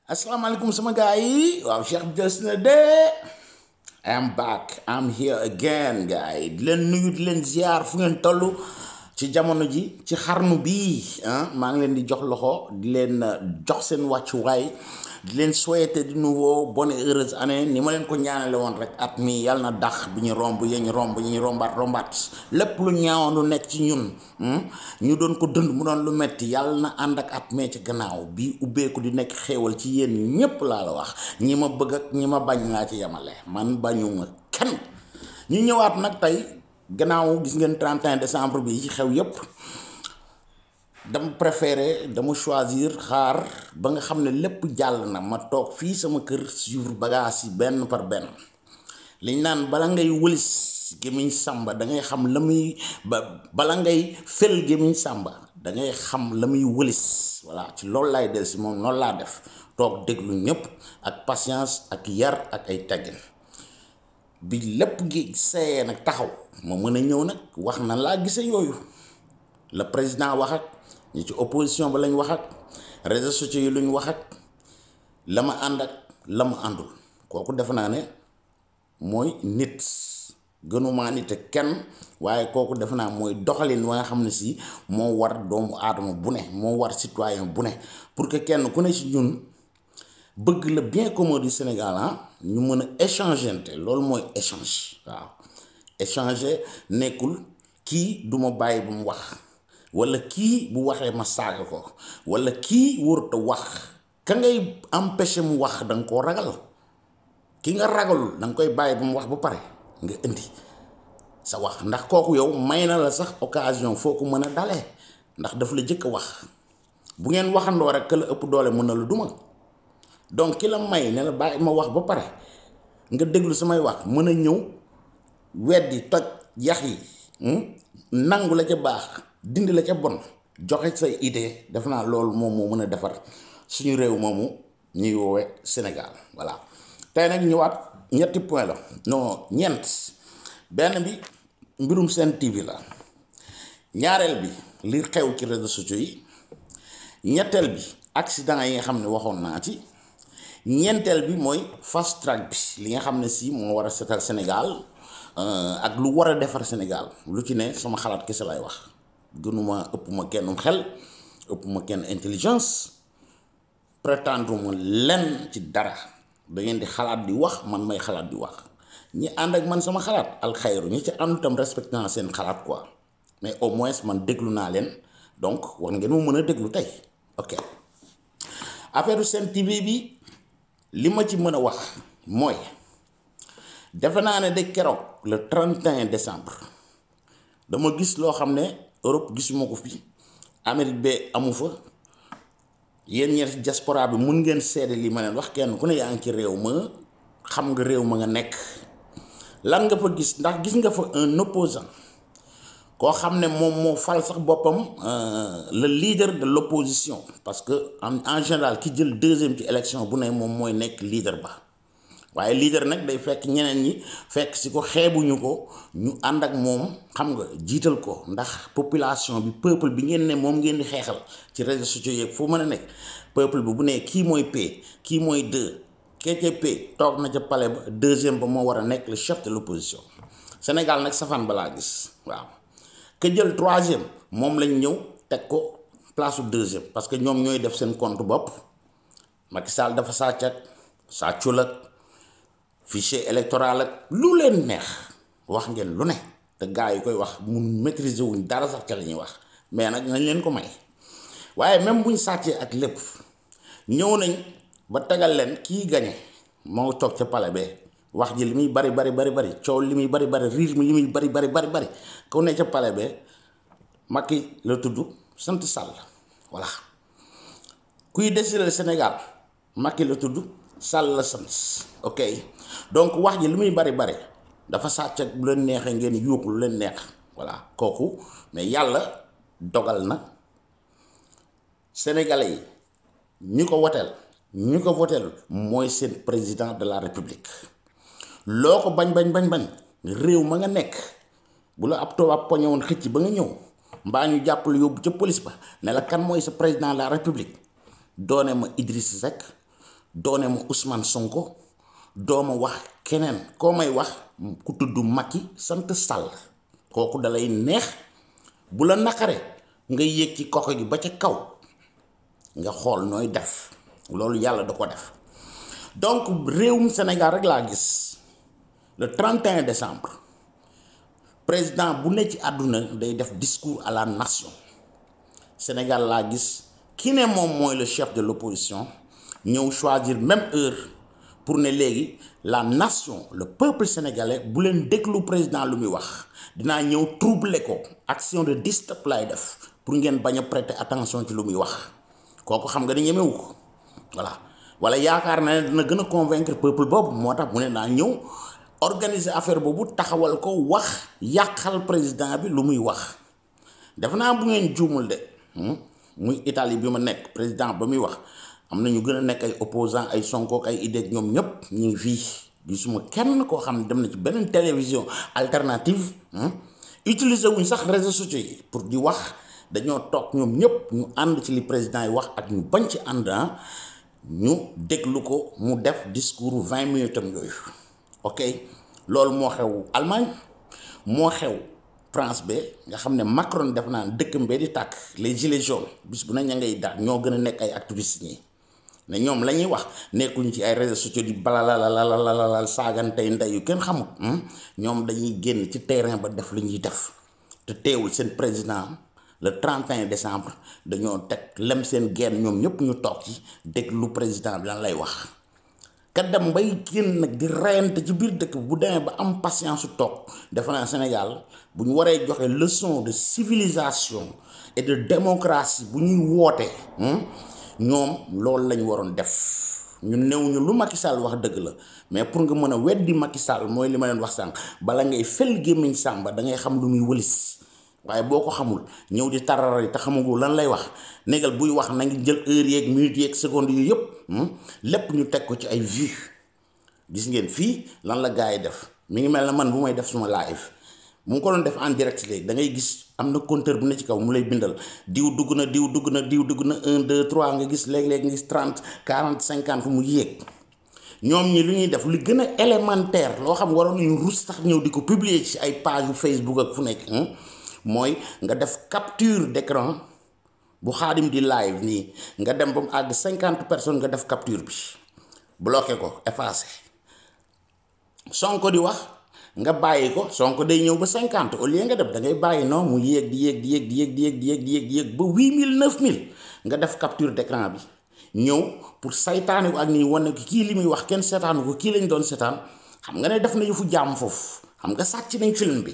Assalamualaikum sama guys. Waaw Cheikh Just na de. I'm back. I'm here again guys. Di leen nuyu di leen ziar fu ngeen tollu ci jamono ji ci xarnu bi maa ngi leen di jox loxo di leen jox seen wàccuwaay di leen souhaiter de nouveau bonne heureuse année ni ma leen ko ñaanale woon rek at mi yàlla na dax bi ñu romb yeñ romb yi ñu rombaat lépp lu ñaawoon lu nekk ci ñun ñu doon ko dund mu doon lu metti yàlla na ànd ak at mee ci gannaaw bi ubbeeku di nekk xéewal ci yéen ñépp laa la wax ñi ma bëgg ak ñi ma bañ laa ci yemale man bañuma kenn ñu ñëwaat nag tey gannaaw gis ngeen 31 décembre bi ci xew yépp dama préféré dama choisir xaar ba nga xam ne lépp jàll na ma toog fii sama kër suivre bagage yi benn par benn liñ naan bala ngay wëlis gémmiñ sàmba da ngay xam la muy bala ngay fel gémmiñ sàmba da ngay xam la muy wëlis voilà ci loolu laay del si moom noonu laa def toog déglu ñépp ak patience ak yar ak ay teggin bi lépp gi seeyee nag taxaw ma mën a ñëw nag wax na laa gise yooyu le président wax ak ñi ci opposition ba lañ wax ak réseaux sociaux yi luñ wax ak la ma ànd ak la ma àndul kooku defe naa ne mooy nit gënumaa nit ak kenn waaye kooku defe naa mooy doxalin wa nga xam ne si moo war doomu aadama bu ne moo war citoyen bu ne pour que kenn ku ne ci ñun bëgg le bien commun du Sénégal ñu mën a échanger te loolu mooy échange waaw échanger nekkul kii du ma bàyyi bu mu wax wala kii bu waxee ma saaga ko wala kii warut a wax ka ngay empêcher mu wax da nga koo ragal ki nga ragalul da nga koy bàyyi bu mu wax ba pare nga indi sa wax ndax kooku yow may na la sax occasion foo ko mën a dalee ndax daf la jëkk a wax bu ngeen waxandoo rek ka la ëpp doole mën na la duma donc ki la may ne la bàyyi ma wax ba pare nga déglu samay wax mën a ñëw weddi toj yax yi nangu la ca baax dindi la ca bon joxe say idée def naa loolu moom moo mën a defar suñu réew moomu ñuy woowe Sénégal voilà tey nag ñëwaat ñetti point la non ñeent benn bi mbirum Sen TV la ñaareel bi li xew ci réseaux sociaux yi ñetteel bi accident yi nga xam ne waxoon naa ci ñeenteel bi mooy fast track bi li nga xam ne si moo war a setal Sénégal ak lu war a defar Sénégal lu ci ne sama xalaat kese lay wax gënuma ëpp ma kenn xel ëpp ma kenn intelligence prétendre ma lenn ci dara da ngeen di xalaat di wax man may xalaat di wax ñi ànd ak man sama xalaat alxayru ñi ci ànd tam respecté naa seen xalaat quoi mais au moins man déglu naa leen donc war ngeen ma mën a déglu tey ok affaire Sen TV bi li ma ci mën a wax mooy defe naa ne de keroog le 31 décembre dama gis loo xam ne Europe gisuma ko fi Amérique ba amu fa yéen ñeenti diaspora bi mun ngeen seede li ma leen wax kenn ku ne yaa ngi ci réew ma xam nga réew ma nga nekk lan nga fa gis ndax gis nga fa un opposant koo xam ne moom moo fal sax boppam le leader de l'opposition parce que en général ki jël deuxième ci élection bu ne moom mooy nekk leader ba waaye leader nag day fekk ñeneen ñi fekk si ko xeebuñu ko ñu ànd ak moom xam nga jiital ko ndax population bi peuple bi ngeen ne moom ngeen di xeexal ci réseaux sociaux yeeg foo mën a nekk peuple bi bu ne kii mooy P kii mooy 2 KTP toog na ca palais ba deuxième ba moo war a nekk le chef de l'opposition Sénégal nag safaan balaa gis waaw ka jël troisième moom lañ ñëw teg ko place u deuxième parce que ñoom ñooy def seen compte bopp Macky Sall dafa sàcc ak sàccul ak fichier électoral ak lu leen neex wax ngeen lu ne te gars yi koy wax mun maîtriser wuñ dara sax ca la ñuy wax mais nag nañ leen ko may waaye même buñ sàccee ak lépp ñëw nañ ba tegal leen kii gañe moo toog ca palais be wax ji li muy bari coow li muy bari riir mi li muy bari ku ne ca palais be Macky la tudd sant Sall voilà kuy décider Sénégal Macky la tudd Sall la sant ok donc wax ji li muy bari dafa sàcc ak bu leen neexee ngeen yuuxu lu leen neex voilà kooku mais yàlla dogal na sénégalais yi ñi ko woteel mooy seen président de la république loo ko bañ réew ma nga nekk bu la ab tubaab poñe woon xëcc ba nga ñëw mbaa ñu jàppale yóbbu ca police ba ne la kan mooy sa président de la république doone ma Idriss Seck doone ma Ousmane Sonko doo ma wax keneen koo may wax ku tudd Macky sant Sall kooku dalay neex bu la naqare nga yéeg ci koko gi ba ca kaw nga xool nooy def loolu yàlla da ko def. donc réewum Sénégal rek laa gis le 31 décembre président bu ne ci àdduna day def discours à la nation Sénégal laa gis ki ne moom mooy le chef de l'opposition ñëw choisir même heure pour ne léegi la nation le peuple sénégalais bu leen déglu président lu muy wax dinaa ñëw troubler ko action de disturb lay def pour ngeen bañ a prêter attention ci lu muy wax kooku xam nga ni ñemewu ko voilà wala yaakaar na ne dina gën a convaincre peuple boobu moo tax mu ne naa ñëw organiser affaire boobu taxawal ko wax yàqal président bi lu muy wax def naa bu ngeen juumul de muy Italie bi ma nekk président ba muy wax am na ñu gën a nekk ay opposants ay Sonko ak ay idée ñoom ñëpp ñu ngi fii gisuma kenn koo xam ne dem na ci beneen télévision alternative utiliser wuñ sax réseaux sociaux yi pour di wax dañoo toog ñoom ñëpp ñu ànd ci li président yi wax ak ñu bañ ci ànd ñu déglu ko mu def discours 20 minutes am yooyu ok loolu moo xew Allemagne moo xew France ba nga xam ne Macron def naa dëkkam bee di tàkk les gilets jaunes bis bu ne ña ngay daal ñoo gën a nekk ay activistes ñi ne ñoom la ñuy wax nekkuñu ci ay réseaux sociaux di balalalalalalalal saagantey ndey yu kenn xamut ñoom dañuy génn ci terrain ba def lu ñuy def te teewul seen président le 31 décembre dañoo teg lem seen genn ñoom ñëpp ñu toog ci déglu président bi lan lay wax ka dem bay génn nag di reyante ci biir dëkk bu demee ba am patience su toog defe naa Sénégal bu ñu waree joxe leçon de civilisation et de démocratie bu ñuy wootee ñoom loolu lañ waroon def ñu néew ñu lu Macky Sall wax dëgg la mais pour nga mën a weddi Macky Sall mooy li ma leen wax sànq bala ngay fel gémmiñ sàmba da ngay xam lu muy wëlis waaye boo ko xamul ñëw di tararari te xamagul lan lay wax négal buy wax na ngi jël heure yeeg minute yeeg seconde yu yëpp lépp ñu teg ko ci ay vues gis ngeen fii lan la gars yi def mi ngi mel na man bu may def suma live mu ngi ko doon def en direct léegi da ngay gis am na compteur bu ne ci kaw mu lay bindal diw dugg na 1 2 3 nga gis léeg-léeg nga gis 30 40 50 mu yéeg ñoom ñi lu ñuy def li gën a élémentaire loo xam waroon nañu rus sax ñëw di ko publier ci ay page yu Facebook ak fu nekk mooy nga def capture d'écran bu Xaadim di live nii nga dem ba mu àgg 50 personnes nga def capture bi bloqué ko effacé Sonko di wax nga bàyyi ko Sonko day ñëw ba 50 au lieu nga def da ngay bàyyi non mu yéeg di yéeg ba 8000 9000 nga def capture d'écran bi ñëw pour saytaane ko ak nii wane ko kii li muy wax kenn seetaanu ko kii lañ doon seetaan xam nga ne def na yëfu jàmm foofu xam nga sàcc nañ film bi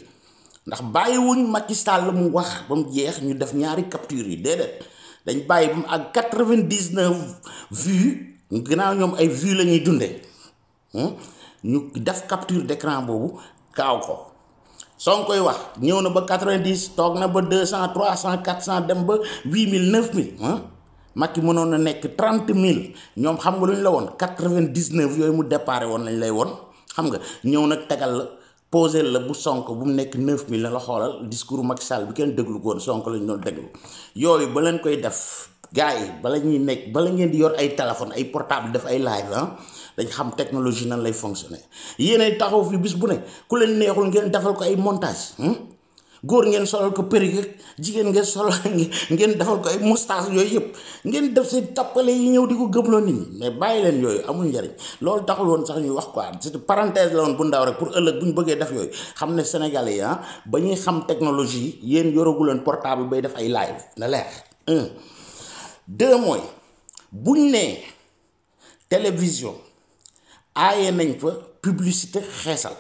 ndax bàyyiwuñ Macky Sall mu wax ba mu jeex ñu def ñaari capture yi déedéet dañ bàyyi ba mu ak 99 vues gannaaw ñoom ay vues la ñuy dundee ñu def capture d'écran boobu kaaw ko soo koy wax ñëw na ba 90 toog na ba 200 300 400 dem ba 8000 9000 Macky mënoon na nekk 30000 ñoom xam nga lu ñu la woon 99 yooyu mu déparé woon lañ lay woon xam nga ñëw nag tegal la posé la bu Sonko bu mu nekk 9000 la xoolal discours Macky Sall bi kenn déglu ko woon Sonko lañ doon déglu yooyu ba leen koy def gars yi bala ñuy nekk bala ngeen di yor ay téléphone ay portable def ay live dañ xam technologie nan lay fonctionner yéenay taxaw fi bis bu ne ku leen neexul ngeen defal ko ay montage góor ngeen solal ko perruque jigéen ngeen solal ngeen defal ko ay moustache yooyu yëpp ngeen def seen tappale yi ñëw di ko gëmloo nit ñi mais bàyyi leen yooyu amul njariñ loolu taxul woon sax ñuy wax quoi c'est parenthèse la woon bu ndaw rek pour ëllëg bu ñu bëggee def yooyu xam ne Sénégalais yi ba ñuy xam technologie yéen yoragu leen portable bay def ay live na leer 2 mooy buñ nee télévision aaye nañ fa publicité xeesal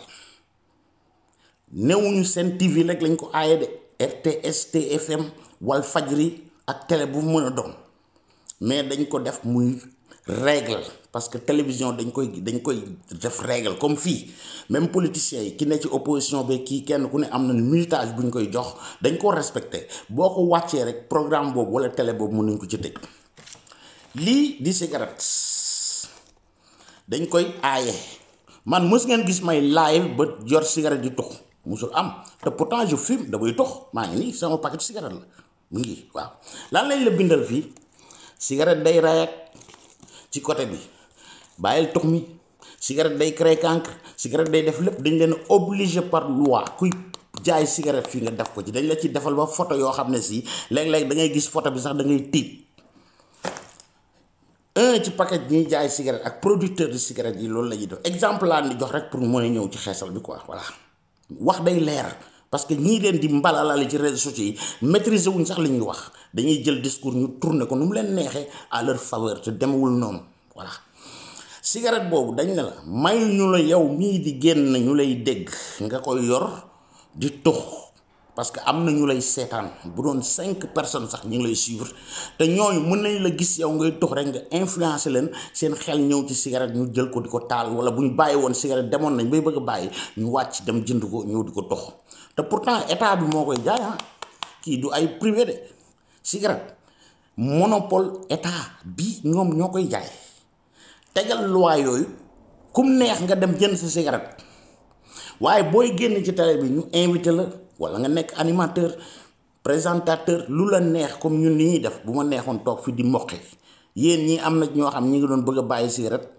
newuñu seen TV rek lañ ko aaye de RTS TFM Walf Fadjri ak télé bu mën a doon mais dañ ko def muy règle parce que télévision dañ koy def règle comme fii même politiciens yi ki ne ci opposition bi kii kenn ku ne am na minutage bu ñu koy jox dañ ko respecté boo ko wàccee rek programme boobu wala télé boobu mën nañ ko ci tëj lii di cigarette dañ koy aaye man mës ngeen gis may live ba yor cigarette di tux musul am te pourtant je fume damay tux maa ngi nii sama paquet cigarette la mu ngi waaw lan lañ la bindal fii cigarette day rayak ci côté bi bàyyil tux mi. Cigarette day créer cancre, cigarette day def lépp, dañ leen obligé par loi kuy jaay cigarette fii nga def ko ci, dañ la ci defal ba photo yoo xam ne si léeg-léeg da ngay gis photo bi sax da ngay tiit. Ci paquet ñuy jaay cigarette ak producteur de cigarette yi loolu la ñuy def exemple laa ni jox rek pour mën a ñëw ci xeesal bi quoi voilà wax day leer parce que ñii leen di mbalalale ci réseaux sociaux yi maîtriser wuñ sax li ñuy wax dañuy jël discours ñu tourner ko nu mu leen neexee à leur faveur te demewul noonu voilà. Cigarette boobu dañ ne la may ñu la yow mii di génn ñu lay dégg nga koy yor di tux parce que am na ñu lay seetaan bu doon 5 personnes sax ñu ngi lay suivre te ñooñu mën nañ la gis yow ngay tux rek nga influencer leen seen xel ñëw ci cigarette ñu jël ko di ko taal wala bu ñu bàyyi woon cigarette demoon nañ bay bëgg a bàyyi ñu wàcc dem jënd ko ñëw di ko tux te pourtant état bi moo koy jaay kii du ay privé de cigarette monopole état bi ñoom ñoo koy jaay. tegal loi yooyu kum neex nga dem jënd sa cigarette waaye booy génn ci télé bi ñu invité la wala nga nekk animateur présentateur lu la neex comme ñun ni ñuy def bu ma neexoon toog fi di moqi yéen ñi am na ñoo xam ñi ngi doon bëgg a bàyyi cigarette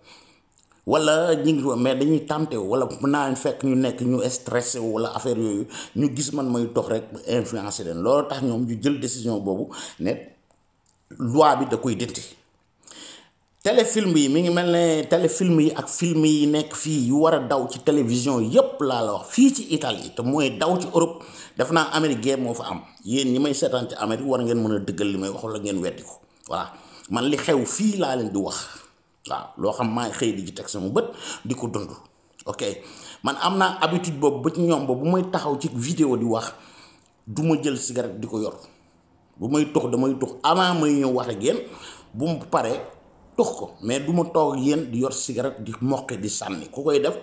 wala ñi ngi mais dañuy tàmte wala mën naa fekk ñu nekk ñu stressé wala affaire yooyu ñu gis man may tox rek influencer leen loolu tax ñoom ñu jël décision boobu ne loi bi da koy dindi. téléfilm yi mi ngi mel ne téléfilm yi ak film yi nekk fii yu war a daw ci télévision yépp laa la wax fii ci Italie te mooy daw ci Europe def naa Amérique moo fa am yéen ñi may seetaan ci Amérique war ngeen mën a dëggal li may wax wala ngeen weddi ko voilà man li xew fii laa leen di wax waaw loo xam maay xëy di ci teg sama bët di ko dund ok man am naa habitude boobu ba ci ñoom ba bu may taxaw ci vidéo di wax du ma jël cigarette di ko yor bu may tux damay tux avant may ñëw wax ak yéen bu mu paree tux ko mais du ma toog yéen di yor cigarette di moqe di sànni ku koy def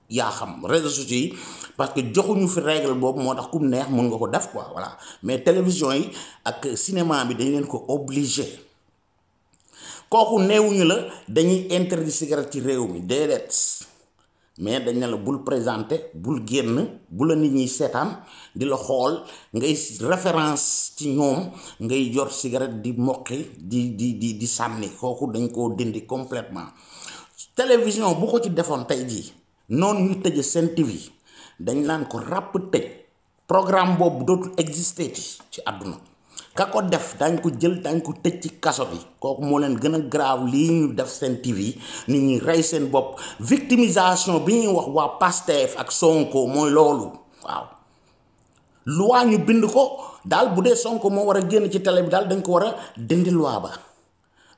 yaa xam réseaux sociaux yi parce que joxuñu fi règle boobu moo tax ku neex mën nga ko def quoi voilà mais télévision yi ak cinéma bi dañ leen ko obligé kooku neewuñu la dañuy interdit cigarette ci réew mi déedéet mais dañ ne la bul présenter bul génn bu la nit ñi seetaan di la xool ngay référence ci ñoom ngay yor cigarette di moqi di sànni kooku dañ koo dindi complètement télévision bu ko ci defoon tey jii noonu ñuy tëj Sen TV dañ naan ko ràpp tëj programme boobu dootul exister ci àdduna ka ko def dañ ko jël dañ ko tëj ci kaso bi kooku moo leen gën a grave lii ñu def Sen TV nit ñi rey seen bopp victimisation bi ñuy wax waa Pastef ak Sonko mooy loolu waaw loi ñu bind ko daal bu dee Sonko moo war a génn ci télé bi daal dañ ko war a dindi loi ba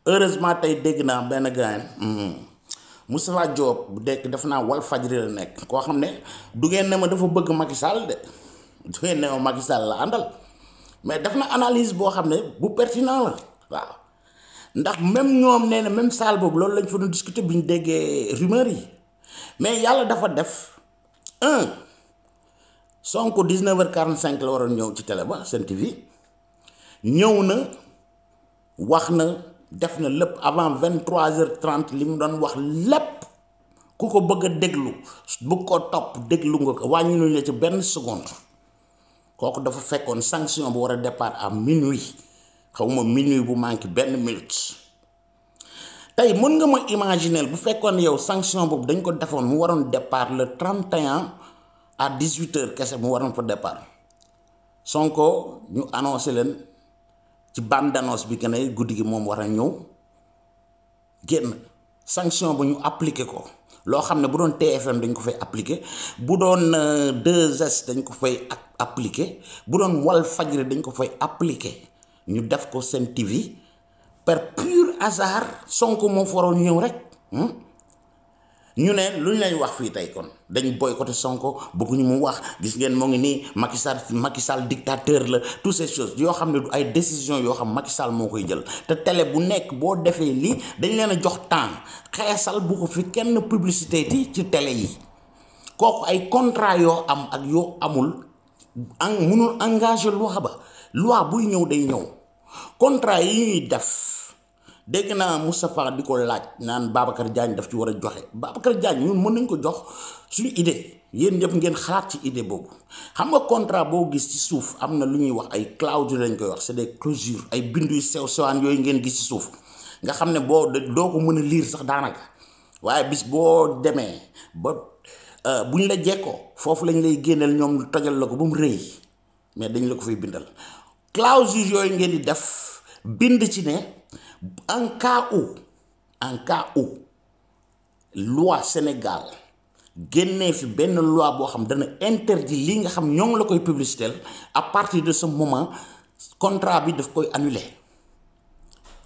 heureusement tey dégg naa benn gars Moustapha Diop bu dekk def naa Walfadjri la nekk koo xam ne du ngeen ne ma dafa bëgg Macky Sall de du ngeen ne ma Macky Sall la àndal mais def na analyse boo xam ne bu pertinent la waaw ndax même ñoom nee na même salle boobu loolu lañ fa doon discuter bi ñu déggee rumeur yi mais yàlla dafa def Sonko 19h45 la waroon ñëw ci télé ba Sen TV ñëw na wax na def na lépp avant 23h30 li mu doon wax lépp ku ko bëgg a déglu bu ko topp déglu nga ko wàññi ñu la ci benn seconde kooku dafa fekkoon sanction bu war a départ à minuit xawma minuit bu manqué benn minute tey mën nga ma imaginer bu fekkoon yow sanction boobu dañ ko defoon mu waroon départ le 31 à 18h kese mu waroon fa départ Sonko ñu annoncé leen ci bande d'annonce bi que ne guddi gi moom war a ñëw génn sanction ba ñu appliqué ko loo xam ne bu doon TFM dañ ko fay appliqué bu doon 2S dañ ko fay appliqué bu doon Walfadjri dañ ko fay appliqué ñu def ko Sen TV par pur hasard Sonko moo fa waroon ñëw rek ñu ne lu ñu lay wax fii tey kon dañ boycotté Sonko bëgguñu mu wax gis ngeen moo ngi nii Macky Sall dictateur la toutes ces choses yoo xam ne du ay décision yoo xam Macky Sall moo koy jël te télé bu nekk boo defee lii dañ leen a jox temps xeesal bu ko fi kenn publicité ti ci télé yi kooku ay contrat yoo am ak yoo amul munul engagé loi ba loi buy ñëw day ñëw contrat yi ñuy def dégg naa Moustapha di ko laaj naan Babacar Diagne daf ci war a joxe Babacar Diagne ñun mën nañ ko jox suñu idée yéen ñëpp ngeen xalaat ci idée boobu xam nga contrat boo gis ci suuf am na lu ñuy wax ay clauses lañ koy wax c'est des clauses ay bindu yu sew sewaan yooyu ngeen gis ci suuf nga xam ne boo doo ko mën a lire sax daanaka waaye bis boo demee ba buñ la jekkoo foofu lañ lay génneel ñoom tojal la ko ba mu rëy mais dañ la ko fay bindal clause yooyu ngeen di def bind ci ne en cas où loi Sénégal génnee fi benn loi boo xam dana interdit li nga xam ñoo la koy publicité à partir de ce moment contrat bi daf koy annuler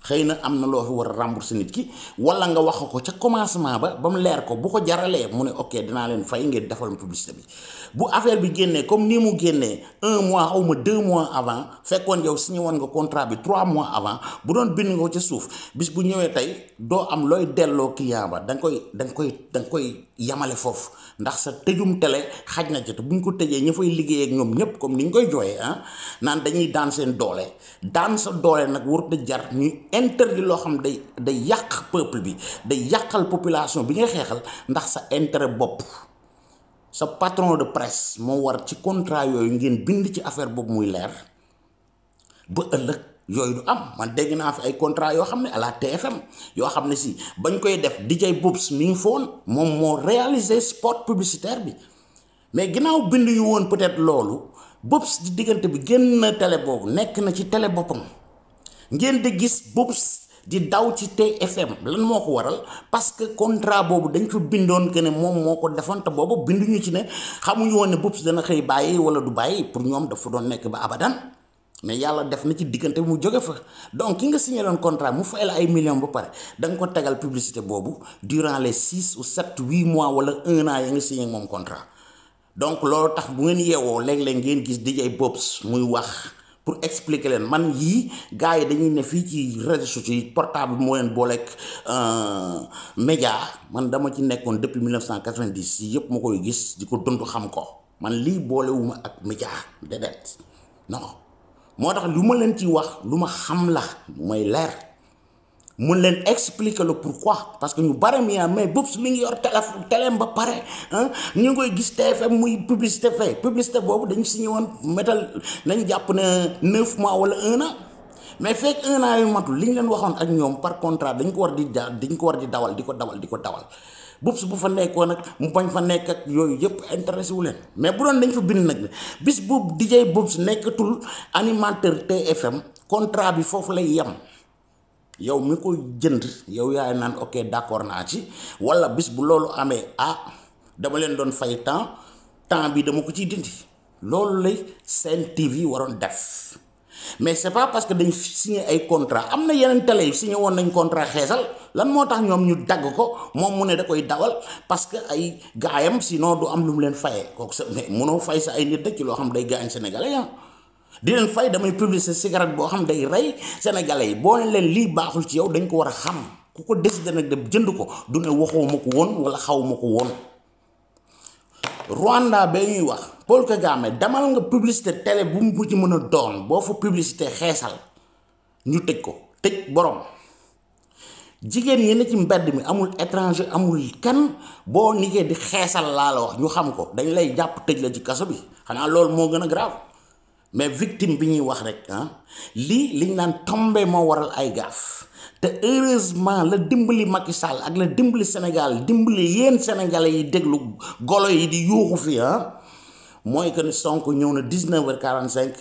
xëy na am na loo fi war a rembourser nit ki wala nga wax ko ca commencement ba mu leer ko bu ko jaralee mu ne ok dinaa leen fay ngeen defal ma publicité bi bu affaire bi génnee comme ni mu génnee 1 mois xaw ma 2 mois avant fekkoon yow signé woon nga contrat bi 3 mois avant bu doon bind nga ko ca suuf bis bu ñëwee tey doo am looy delloo client ba da nga koy yamale foofu ndax sa tëjum télé xaj na ci te bu ñu ko tëjee ña fay liggéey ak ñoom ñëpp comme ni ñu koy jooyee naan dañuy daan seen doole daan sa doole nag warut a jar ñuy interdit loo xam day yàq peuple bi day yàqal population bi nga xeexal ndax sa intérêt bopp sa patron de presse moo war ci contrat yooyu ngeen bind ci affaire boobu muy leer ba ëllëg yooyu du am man dégg naa fi ay contrat yoo xam ne à la TFM yoo xam ne si bañ koy def DJ Boubs mi ngi foon moom moo réalisé spot publicitaire bi mais ginnaaw bind yu woon peut-être loolu Boubs di diggante bi génn na télé boobu nekk na ci télé boppam ngeen di gis Boubs di daw ci TFM lan moo ko waral parce que contrat boobu dañ ko bindoon que ne moom moo ko defoon te boobu binduñu ci ne xamuñu woon ne Boubs dana xëy bàyyi wala du bàyyi pour ñoom dafa doon nekk ba abadan mais yàlla def na ci diggante mu jóge fa donc ki nga signé loon contrat mu fay la ay millions ba pare da nga ko tegal publicité boobu durant les 6 ou 7 8 mois wala 1 an ya nga signé moom contrat donc loolu tax bu ngeen yeewoo léeg-léeg ngeen gis DJ Boubs muy wax pour expliquer leen man yii gars yi dañuy ne fii ci réseaux sociaux yi portable moo leen booleeg média man dama ci nekkoon depuis 1990 yi yëpp ma koy gis di ko dund xam ko man lii boolewuma ak média déedéet non moo tax lu ma leen ci wax lu ma xam la mooy leer mun leen expliquer le pourquoi parce que ñu bare mi mais Boubs mi ngi yor téléphone téléem ba pare ñu ngi koy gis TFM muy publicité fay publicité boobu dañu signé woon métal nañ jàpp ne 9 mois wala 1 an mais fekk 1 an yu matul li ñu leen waxoon ak ñoom par contrat dañ ko war di dawal di ko dawal Boubs bu fa nekkoon nag mu bañ fa nekk ak yooyu yëpp intéressé wu leen mais bu doon dañ fa bind nag bis bu DJ Boubs nekkatul animateur TFM contrat bi foofu lay yem yow mi koy jënd yow yaay naan ok d'accord naa ci wala bis bu loolu amee dama leen doon fay temps bi dama ko ciy dindi loolu lay Sen TV waroon def mais c'est pas parce que dañ signé ay contrat am na yeneen télé yi signé woon nañ contrat xeesal lan moo tax ñoom ñu dagg ko moom mu ne da koy dawal parce que ay gaayam sinon du am lu mu leen fayee kooku sa mais mënoo fay sa ay nit dëkk ci loo xam day gaañ sénégalais di leen fay damay publicité cigarette boo xam day rey sénégalais yi boo ne leen lii baaxul ci yow dañ ko war a xam ku ko décidé nag dem jënd ko du ne waxoo ma ko woon wala xaw ma ko woon Rwanda ba ñuy wax Paul Kagame demal nga publicité télé bu mu ci mën a doon boo fa publicité xeesal ñu tëj ko tëj borom jigéen ñi ne ci mbedd mi amul étranger amul kenn boo niggee di xeesal laa la wax ñu xam ko dañ lay jàpp tëj la ci kaso bi xanaa loolu moo gën a grave mais victime bi ñuy wax rek lii liñ naan tombé moo waral ay gaaf te heureusement la dimbali Macky Sall ak la dimbali Sénégal dimbali yéen sénégalais yi déglu golo yi di yuuxu fi mooy que ni Sonko ñëw na 19h45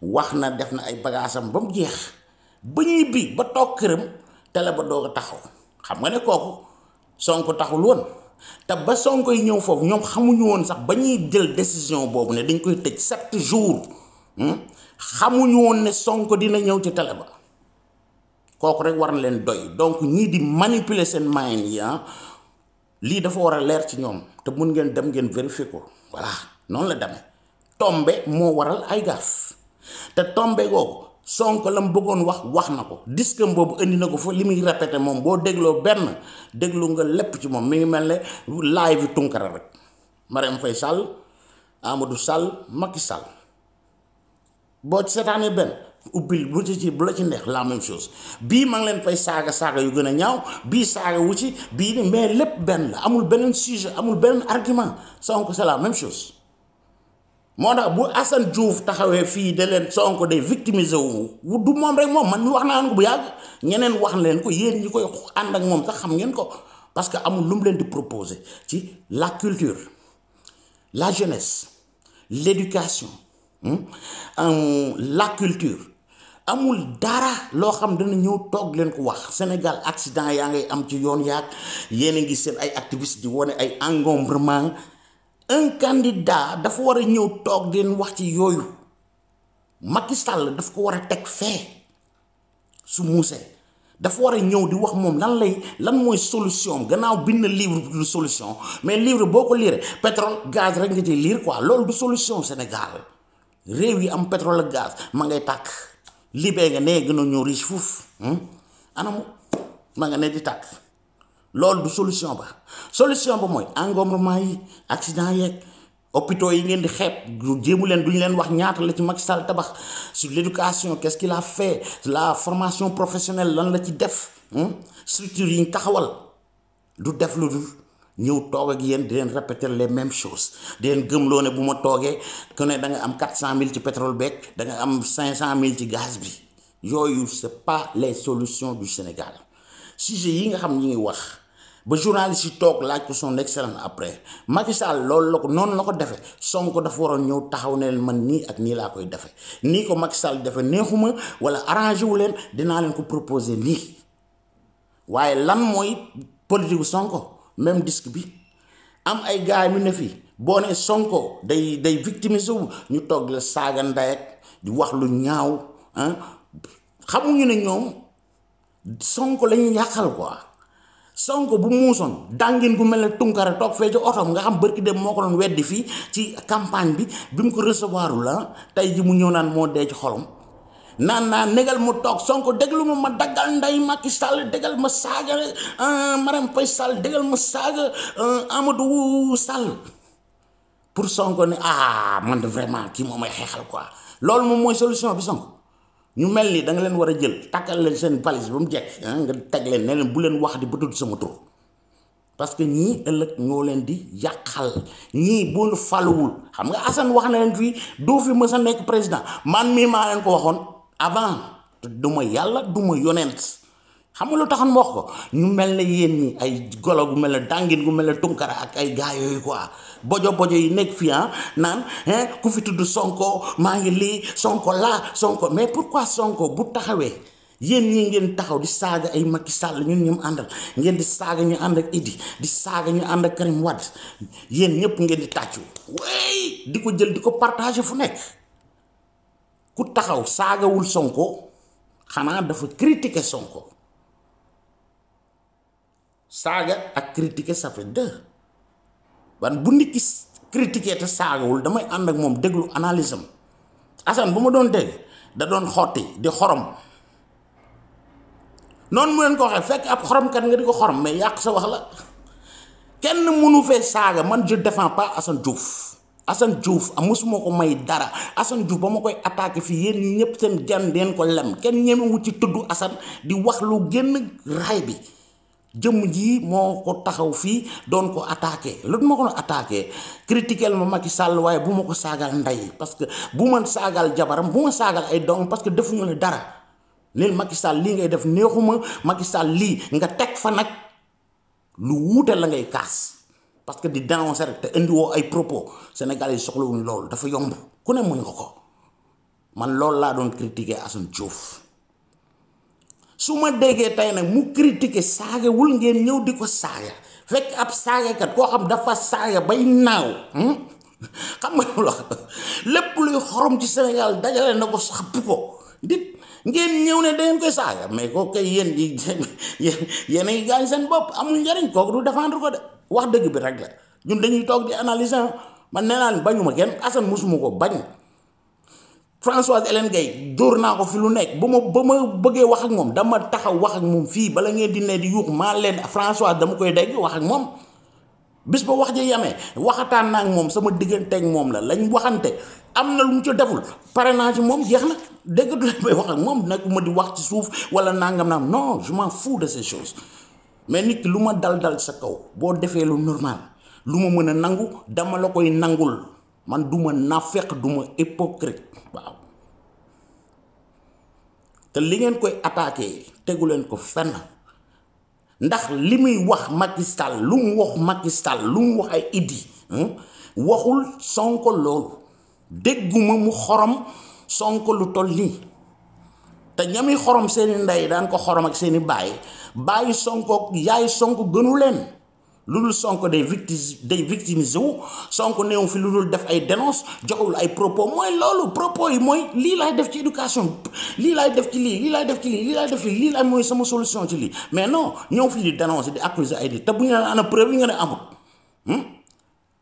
wax na def na ay bagaasam ba mu jeex ba ñuy bi ba toog këram télé ba doog a taxaw xam nga ne kooku Sonko taxul woon te ba Sonko yi ñëw foofu ñoom xamuñu woon sax ba ñuy jël décision boobu ne dañ koy tëj 7 jours xamuñu woon ne Sonko dina ñëw ci télé ba kooku rek war na leen doy donc ñii di manipuler seen moyen yi lii dafa war a leer ci ñoom te mun ngeen dem ngeen vérifier ko voilà noonu la demee tombe moo waral ay gaaf te tombe googu Sonko la mu bëggoon wax na ko disque boobu indi na ko fa li muy répété moom boo dégloo benn déglu nga lépp ci moom mi ngi mel ne live Tunkara rek Marème Faye Sall Amadou Sall Macky Sall boo ci seetaanee benn ubbil bu la ci neex la même chose bii ma ngi leen fay saaga yu gën a ñaaw bii saaga wu ci bii ni mais lépp benn la amul beneen sujet amul beneen argument Sonko c'est la même chose moo tax bu Assane Diouf taxawee fii de leen Sonko day victimiser wu du moom rek moom man mi wax naa ko bu yàgg ñeneen wax leen ko yéen ñi koy ànd ak moom sax xam ngeen ko parce que amul lu mu leen di proposer ci la culture, la jeunesse, l'éducation, la culture. Amul dara loo xam dana ñëw toog leen ko wax. Sénégal accident yaa ngay am ci yoon yaag yéen a ngi seen ay activistes di wane ay encombrement. Un candidat dafa war a ñëw toog di leen wax ci yooyu. Macky Sall daf ko war a teg fee su muusee dafa war a ñëw di wax moom lan mooy solution gannaaw bind livre du solution mais livre boo ko lire pétrole gaz rek nga ci lire quoi loolu du solution Sénégal réew yi am pétrole ak gaz ma ngay tàkk libee nga nee gën a ñëw riche fuuf anamu ma nga ne di tàkk loolu du solution ba mooy encombrement yi accident yeeg hôpitaux yi ngeen di xeeb jéemu leen duñu leen wax ñaata la ci Macky Sall tabax sur l'éducation qu'est-ce qu'il a fait la formation professionnelle lan la ci def structure yi ñu taxawal du def lu dul ñëw toog ak yéen di leen répéter les mêmes choses di leen gëmloo ne bu ma toogee ku ne da nga am 400 000 ci pétrole beeg da nga am 500 000 ci gaz bi yooyu c'est pas les solutions du Sénégal sujet yi nga xam ñi ngi wax ba journaliste yi toog laaj ko son excellence après Macky Sall loolu la ko noonu la ko defee Sonko dafa waroon ñëw taxaw ne man nii ak nii laa koy defee nii ko Macky Sall defee neexuma wala arrangé wu leen dinaa leen ko proposer nii waaye lan mooy politique Sonko même disque bi am ay gars mi ne fii boo ne Sonko day victimiser wu ñu toog la saaga ndey ak di wax lu ñaaw xamuñu ne ñoom Sonko la ñuy yàqal quoi. Sonko bu muusoon dàngin gu mel ne Tunkara toog fee ci otom nga xam bërki dem moo ko doon weddi fii ci campagne bi mu ko recevoirul la tey ji mu ñëw naan moo dee ci xolom naan négal mu toog Sonko déglu ma daggal nday Macky Sall dégal ma saaga Marème Faye Sall dégal ma saaga Amadou Sall pour Sonko ne man de vraiment kii moom may xeexal quoi loolu moom mooy solution bi Sonko ñu mel ni da nga leen war a jël takkal leen seen valise ba mu jekk nga teg leen ne leen bu leen wax di ba tudd sama tur parce que ñii ëllëg ñoo leen di yàqal ñii bu faluwul xam nga Assane wax na leen fii doo fi mës a nekk président man mii maa leen ko waxoon avant du ma yàlla du ma yonent xam nga lu taxoon ma wax ko ñu mel ne yéen ñi ay golo gu mel ne dàngin gu mel ne Tunkara ak ay gars yooyu quoi bojo yi nekk fii naan ku fi tudd Sonko maa ngi lii Sonko laa Sonko mais pourquoi Sonko bu taxawee yéen ñi ngeen taxaw di saaga ay Macky Sall ñun ñu àndal ngeen di saaga ñu ànd ak Idi di saaga ñu ànd ak Karim Wade yéen ñëpp ngeen di tàccu wey di ko jël di ko partager fu nekk ku taxaw saagawul Sonko xanaa dafa critiquer Sonko saaga ak critiquer ça fait deux ban bu nit ki critiquer te saagawul damay ànd ak moom déglu analyse am Assane bu ma doon dégg da doon xotti di xorom noonu mu leen ko waxee fekk ab xoromkat nga di ko xorom mais yàq sa wax la kenn mënu fee saaga man je défends pas Assane Diouf mosuma ko may dara Assane Diouf ba ma koy attaqué fii yéen ñi ñëpp seen gan deen ko lem kenn ñemewu ci tudd Assane di wax lu génn raay bi jëmm ji moo ko taxaw fii doon ko attaqué lu ma ko doon attaqué critiquel ma Macky Sall waaye bu ma ko saagal ndey parce que bu ma saagal jabaram bu ma saagal ay doom parce que defuñu la dara neen Macky Sall lii ngay def neexuma Macky Sall lii nga teg fa nag lu wuute la ngay kaas parce que di dénoncer rek te indiwoo ay propos Sénégalais yi soxlawuñu loolu dafa yomb ku ne mën nga ko man loolu laa doon critiquer Assane Diouf su ma déggee tey nag mu critiquer saagawul ngeen ñëw di ko saaga fekk ab saagakat koo xam dafa saaga bay naaw xam nga lu lépp luy xorom ci Sénégal dajale na ko xapp ko dit ngeen ñëw ne dangeen koy saaga mais kooku kay yéen di yéen a ngi gaañ seen bopp amul njariñ kooku du défendre ko de wax dëgg bi rek la ñun dañuy toog di analyser man nee naa leen bañuma kenn Assane musuma ko bañ Françoise Hélène Gaye dóor naa ko fi lu nekk ba ma bëggee wax ak moom dama taxaw wax ak moom fii bala ngeen di ne di yuux maa leen Françoise dama koy dégg wax ak moom bis ba wax ji yamee waxataan naa ak moom sama diggante ak moom la lañ waxante am na lu mu ci deful parrainage moom jeex na déggatu leen may wax ak moom nag ma di wax ci suuf wala nangam naam non je m'en fous de ces choses mais nit ki lu ma dal sa kaw boo defee lu normal lu ma mën a nangu dama la koy nangul man du ma naafeq du ma hypocrite waaw te li ngeen koy attaqué tegu leen ko fenn ndax li muy wax Macky Sall lu mu wax Macky Sall lu mu wax ay Idi waxul Sonko loolu dégguma mu xorom Sonko lu toll nii te ñami xorom seeni ndey daan ko xorom ak seeni bàyyi Sonko yaay Sonko gënu leen lu dul Sonko day victimisé wu Sonko néew fi lu dul def ay dénonce joxul ay propos mooy loolu propos yi mooy lii laay def ci éducation lii laay def ci lii laay def ci lii laay def ci lii laay mooy sama solution ci lii mais non ñëw fi di dénoncer di accuser ay nit te bu ñu naan ana preuve yi nga ne amul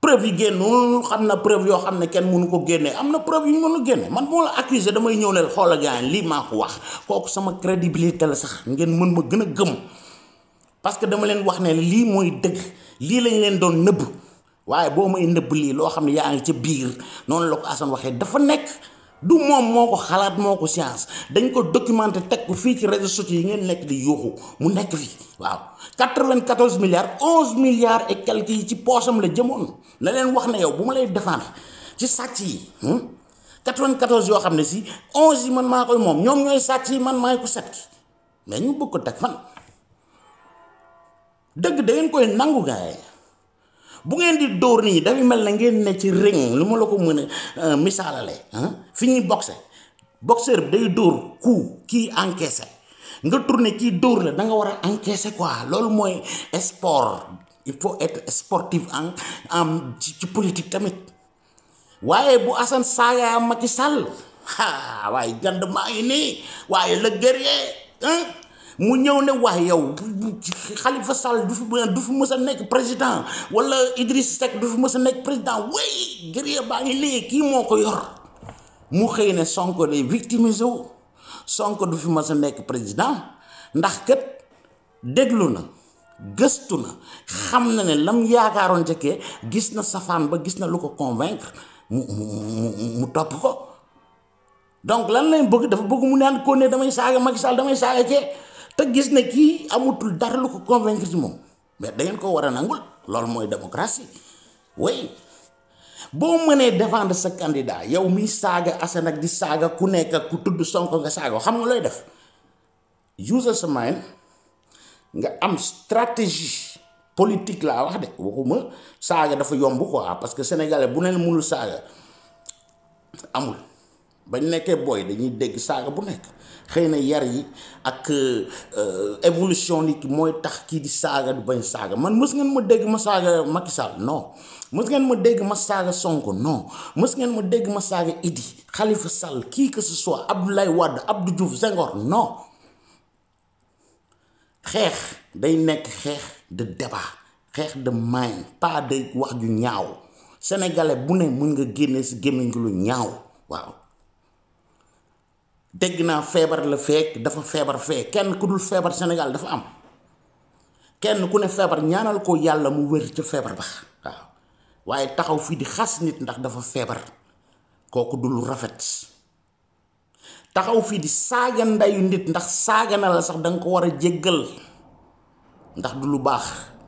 preuve yi génn xam na preuve yoo xam ne kenn mënu ko génnee am na preuve yu ñu mënu génne man moo la accuser damay ñëw ne xoola gaañ lii maa ko wax kooku sama crédibilité la sax ngeen mën ma gën a gëm parce que dama leen wax ne lii mooy dëgg lii lañ leen doon nëbb waaye boo may nëbb lii loo xam ne yaa ngi ca biir noonu la ko Assane waxee dafa nekk du moom moo ko xalaat moo ko science dañ ko documenté teg ko fii ci réseaux sociaux yi ngeen nekk di yuuxu mu nekk fii waaw 94 milliards 11 milliards et quelques yi ci poosam la jëmoon na leen wax ne yow bu ma lay défendre ci sàcc yi 94 yoo xam ne si 11 yi man maa koy moom ñoom ñooy sàcc yi man maay ko set mais ñu bëgg ko teg fan dëgg da ngeen koy nangu gaay bu ngeen di dóor nii dafay mel na ngeen ne ci ring lu ma la ko mën a misaalale fi ñuy boxeur bi day dóor coup kii encaissé nga tourné kii dóor la da nga war a encaissé quoi loolu mooy sport il faut être sportif en ci politique tamit waaye bu Assane saaga Macky Sall waaye gand maa ngi nii waaye le guerrier mu ñëw ne wax yow Khalifa Sall du fi mës a nekk président wala Idriss Seck du fi mës a nekk président way guerrier baa ngi léegi kii moo ko yor mu xëy ne Sonko day victimisé wu Sonko du fi mës a nekk président ndax kat déglu na gëstu na xam na ne lam yaakaaroon ca kee gis na safaan ba gis na lu ko convaincre mu topp ko donc lan lañ bëgg dafa bëgg mu naan ko ne damay saaga Macky Sall damay saaga kee te gis na kii amutul dara lu ko convaincre ci moom mais da ngeen ko war a nangul loolu mooy démocratie oui boo mënee défendre sa candidat yow miy saaga Assane ak di saaga ku nekk ak ku tudd Sonko nga saaga xam nga looy def use sa mind nga am stratégie politique laa wax de waxuma saaga dafa yomb quoi parce que sénégalais bu ne mënul saaga amul bañ nekkee booy dañuy dégg saaga bu nekk xëy na yar yi ak évolution nit ki mooy tax kii di saaga du bañ saaga man mës ngeen ma dégg ma saaga Macky Sall non mës ngeen ma dégg ma saaga Sonko non mës ngeen ma dégg ma saaga Idi Khalifa Sall qui que ce soit Abdoulaye Wade Abdou Diouf Senghor non xeex day nekk xeex de débat xeex de mind pas de wax ju ñaaw sénégalais bu ne mën nga génne si gémmiñ lu ñaaw waaw dégg naa feebar la fekk dafa feebar fee kenn ku dul feebar Sénégal dafa am kenn ku ne feebar ñaanal ko yàlla mu wér ca feebar ba waaw waaye taxaw fii di xas nit ndax dafa feebar kooku du lu rafet taxaw fii di saaga ndeyu nit ndax saaga na la sax danga ko war a jéggal ndax du lu baax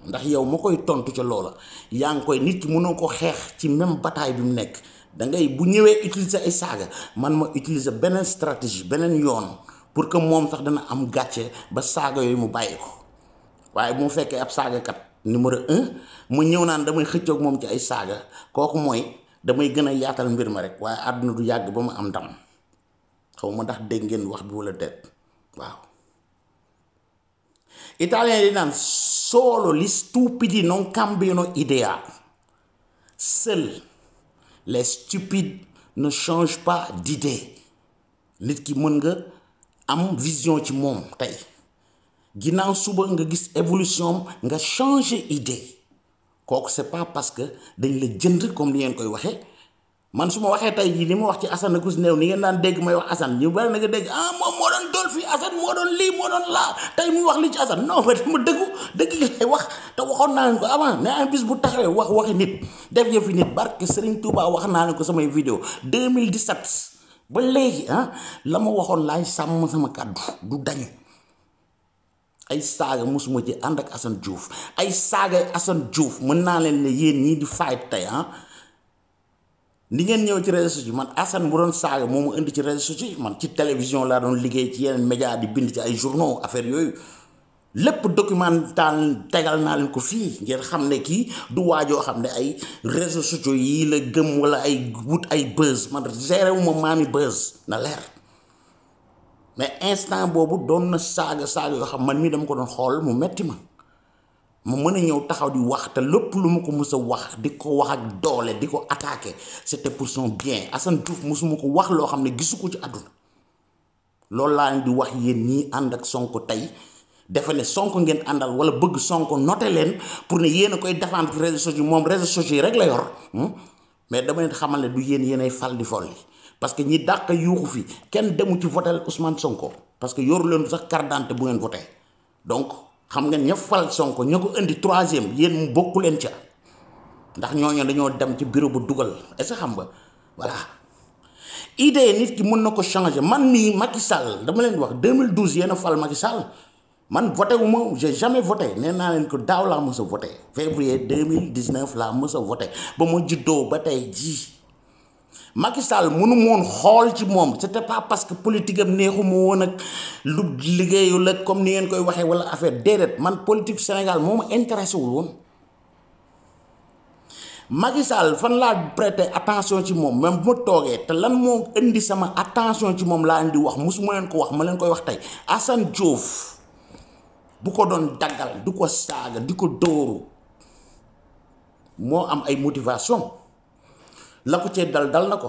ndax yow ma koy tontu ca loola yaa ngi koy nit ki mënoo ko xeex ci même bataille bi mu nekk dangay bu ñëwee utiliser ay saaga man ma utiliser beneen stratégie beneen yoon pour que moom sax dana am gàcce ba saaga yooyu mu bàyyi ko waaye bu mu fekkee ab saagakat numéro 1 mu ñëw naan damay xëccoog moom ci ay saaga kooku mooy damay gën a yaatal mbir ma rek waaye àdduna du yàgg ba ma am ndam xaw ma ndax dégg ngeen wax bi wala déet waaw italien di naan solo gli stupidi non cambiano idea seul les stupides ne changent pas d'idée nit ki mën nga am vision ci moom tey ginnaaw suba nga gis évolution nga changer idée kooku c'est pas parce que dañ la jënd comme li ngeen koy waxee man su ma waxee tey jii li ma wax ci Assane ku si néew ni ngeen daan dégg may wax Assane ñu bari na nga dégg moom moo doon dool fii Assane moo doon lii moo doon laa tey muy wax li ci Assane non mais dama dëgg li lay wax te waxoon naa leen ko avant ne am bis bu taxawee waxi nit def yëfi nit barke Serigne Touba wax naa leen ko samay vidéo 2017 ba léegi la ma waxoon laay sàmm sama kàddu du dañu ay saaga mosuma ci ànd ak Assane Diouf ay saaga Assane Diouf mën naa leen ne yéen ñii di fight tey ni ngeen ñëw ci réseaux sociaux man Assane bu doon saaga moo ma indi ci réseaux sociaux man ci télévision laa doon liggéey ci yeneen média di bind ci ay journaux affaire yooyu lépp documental tegal naa leen ko fii ngeen xam ne kii du waajoo xam ne ay réseaux sociaux yii la gëm wala ay wut ay buzz man géré wu ma maami buzz na leer mais instant boobu doon na saaga yoo xam man mii dama ko doon xool mu metti ma mën a ñëw taxaw di wax te lépp lu ma ko mës a wax di ko wax ak doole di ko attaqué c'était pour son bien Assane Diouf mësuma ko wax loo xam ne gisu ko ci àdduna loolu laa leen di wax yéen ñii ànd ak Sonko tey defe ne Sonko ngeen àndal wala bëgg Sonko noté leen pour ne yéen a koy défendre réseaux sociaux moom réseaux sociaux yi rek la yor mais dama leen xamal ne du yéenay fal di folli parce que ñi dàq yuuxu fi kenn demu ci votel Ousmane Sonko parce que yoru leen sax carte d'identité bu ngeen voté donc xam nga ña fal Sonko ña ko indi troisième yéen mu bokku leen ca ndax ñooñu dañoo dem ci bureau bu dugal est-ce que xam nga voilà idée nit ki mën na ko changer man mii Macky Sall dama leen wax 2012 yéen a fal Macky Sall man voté wu ma j'ai jamais voté nee naa leen ko daaw laa mës a voté février 2019 laa mës a voté ba ma juddoo ba tey jii Macky Sall mënu moon xool ci moom c'était pas parce que politique am neexu ma woon ak lu liggéeyu la comme ni ngeen koy waxee wala affaire déedéet man politique Sénégal moo ma intéressé wul woon Macky Sall fan laa prêter attention ci moom même bu ma toogee te lan moo indi sama attention ci moom laa indi wax musuma leen ko wax ma leen koy wax tey Assane Diouf bu ko doon daggal du ko saaga di ko dóoru moo am ay motivation la ko cee dal na ko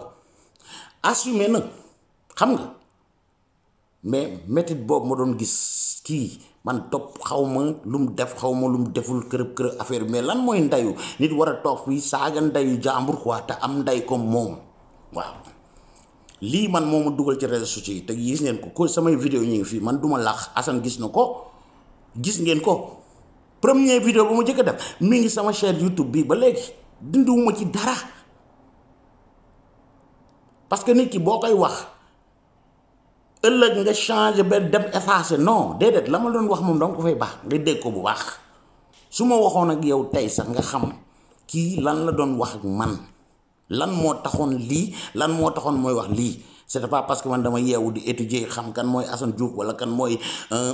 assumé na xam nga mais métit boobu ma doon gis kii man topp xaw ma lu mu def xaw ma lu mu deful kërëb affaire mais lan mooy ndayu nit war a toog fii saaga ndayu jàmbur quoi te am nday comme moom waaw lii man moo ma dugal ci réseaux sociaux yi te gis ngeen ko samay vidéo ñu ngi fii man duma lax Assane gis na ko gis ngeen ko premier vidéo ba ma jëkk a def mi ngi sama chaîne YouTube bii ba léegi dindiwuma ci dara parce que nit ki boo koy wax ëllëg nga changé ba dem effacé non déedéet la ma doon wax moom danga ko fay baax nga dégg ko bu baax su ma waxoon ak yow tey sax nga xam kii lan la doon wax ak man lan moo taxoon lii lan moo taxoon mooy wax lii c'est pas parce que man dama yeewu di étudier xam kan mooy Assane Diouf wala kan mooy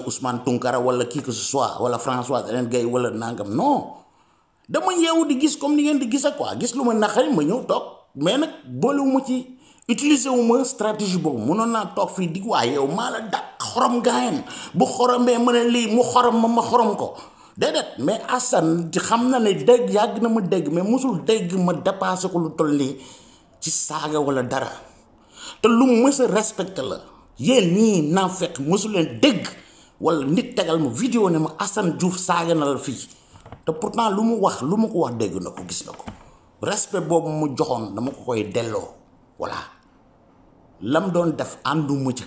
Ousmane Tounkara wala qui que ce soit wala François Hélène Gaye wala nangam non dama yeewu di gis comme ni ngeen di gisa quoi gis lu ma naqari ma ñëw toog mais nag boolewuma ci utiliser wu ma stratégie boobu mënoon naa toog fii di waa yow maa la dàq xorom gaayen bu xoromee ma ne lii mu xorom ma xorom ko déedéet mais Assane xam na ne dégg yàgg na ma dégg mais mosul dégg ma dépassé ko lu toll nii ci saaga wala dara te lu mës a respecté la yéen ñii naa fekk mosu leen dégg wala nit tegal ma vidéo ne ma Assane Diouf saaga na la fii te pourtant lu mu wax lu ma ko wax dégg na ko gis na ko respect boobu mu joxoon dama ko koy delloo voilà lam doon def ànduma ca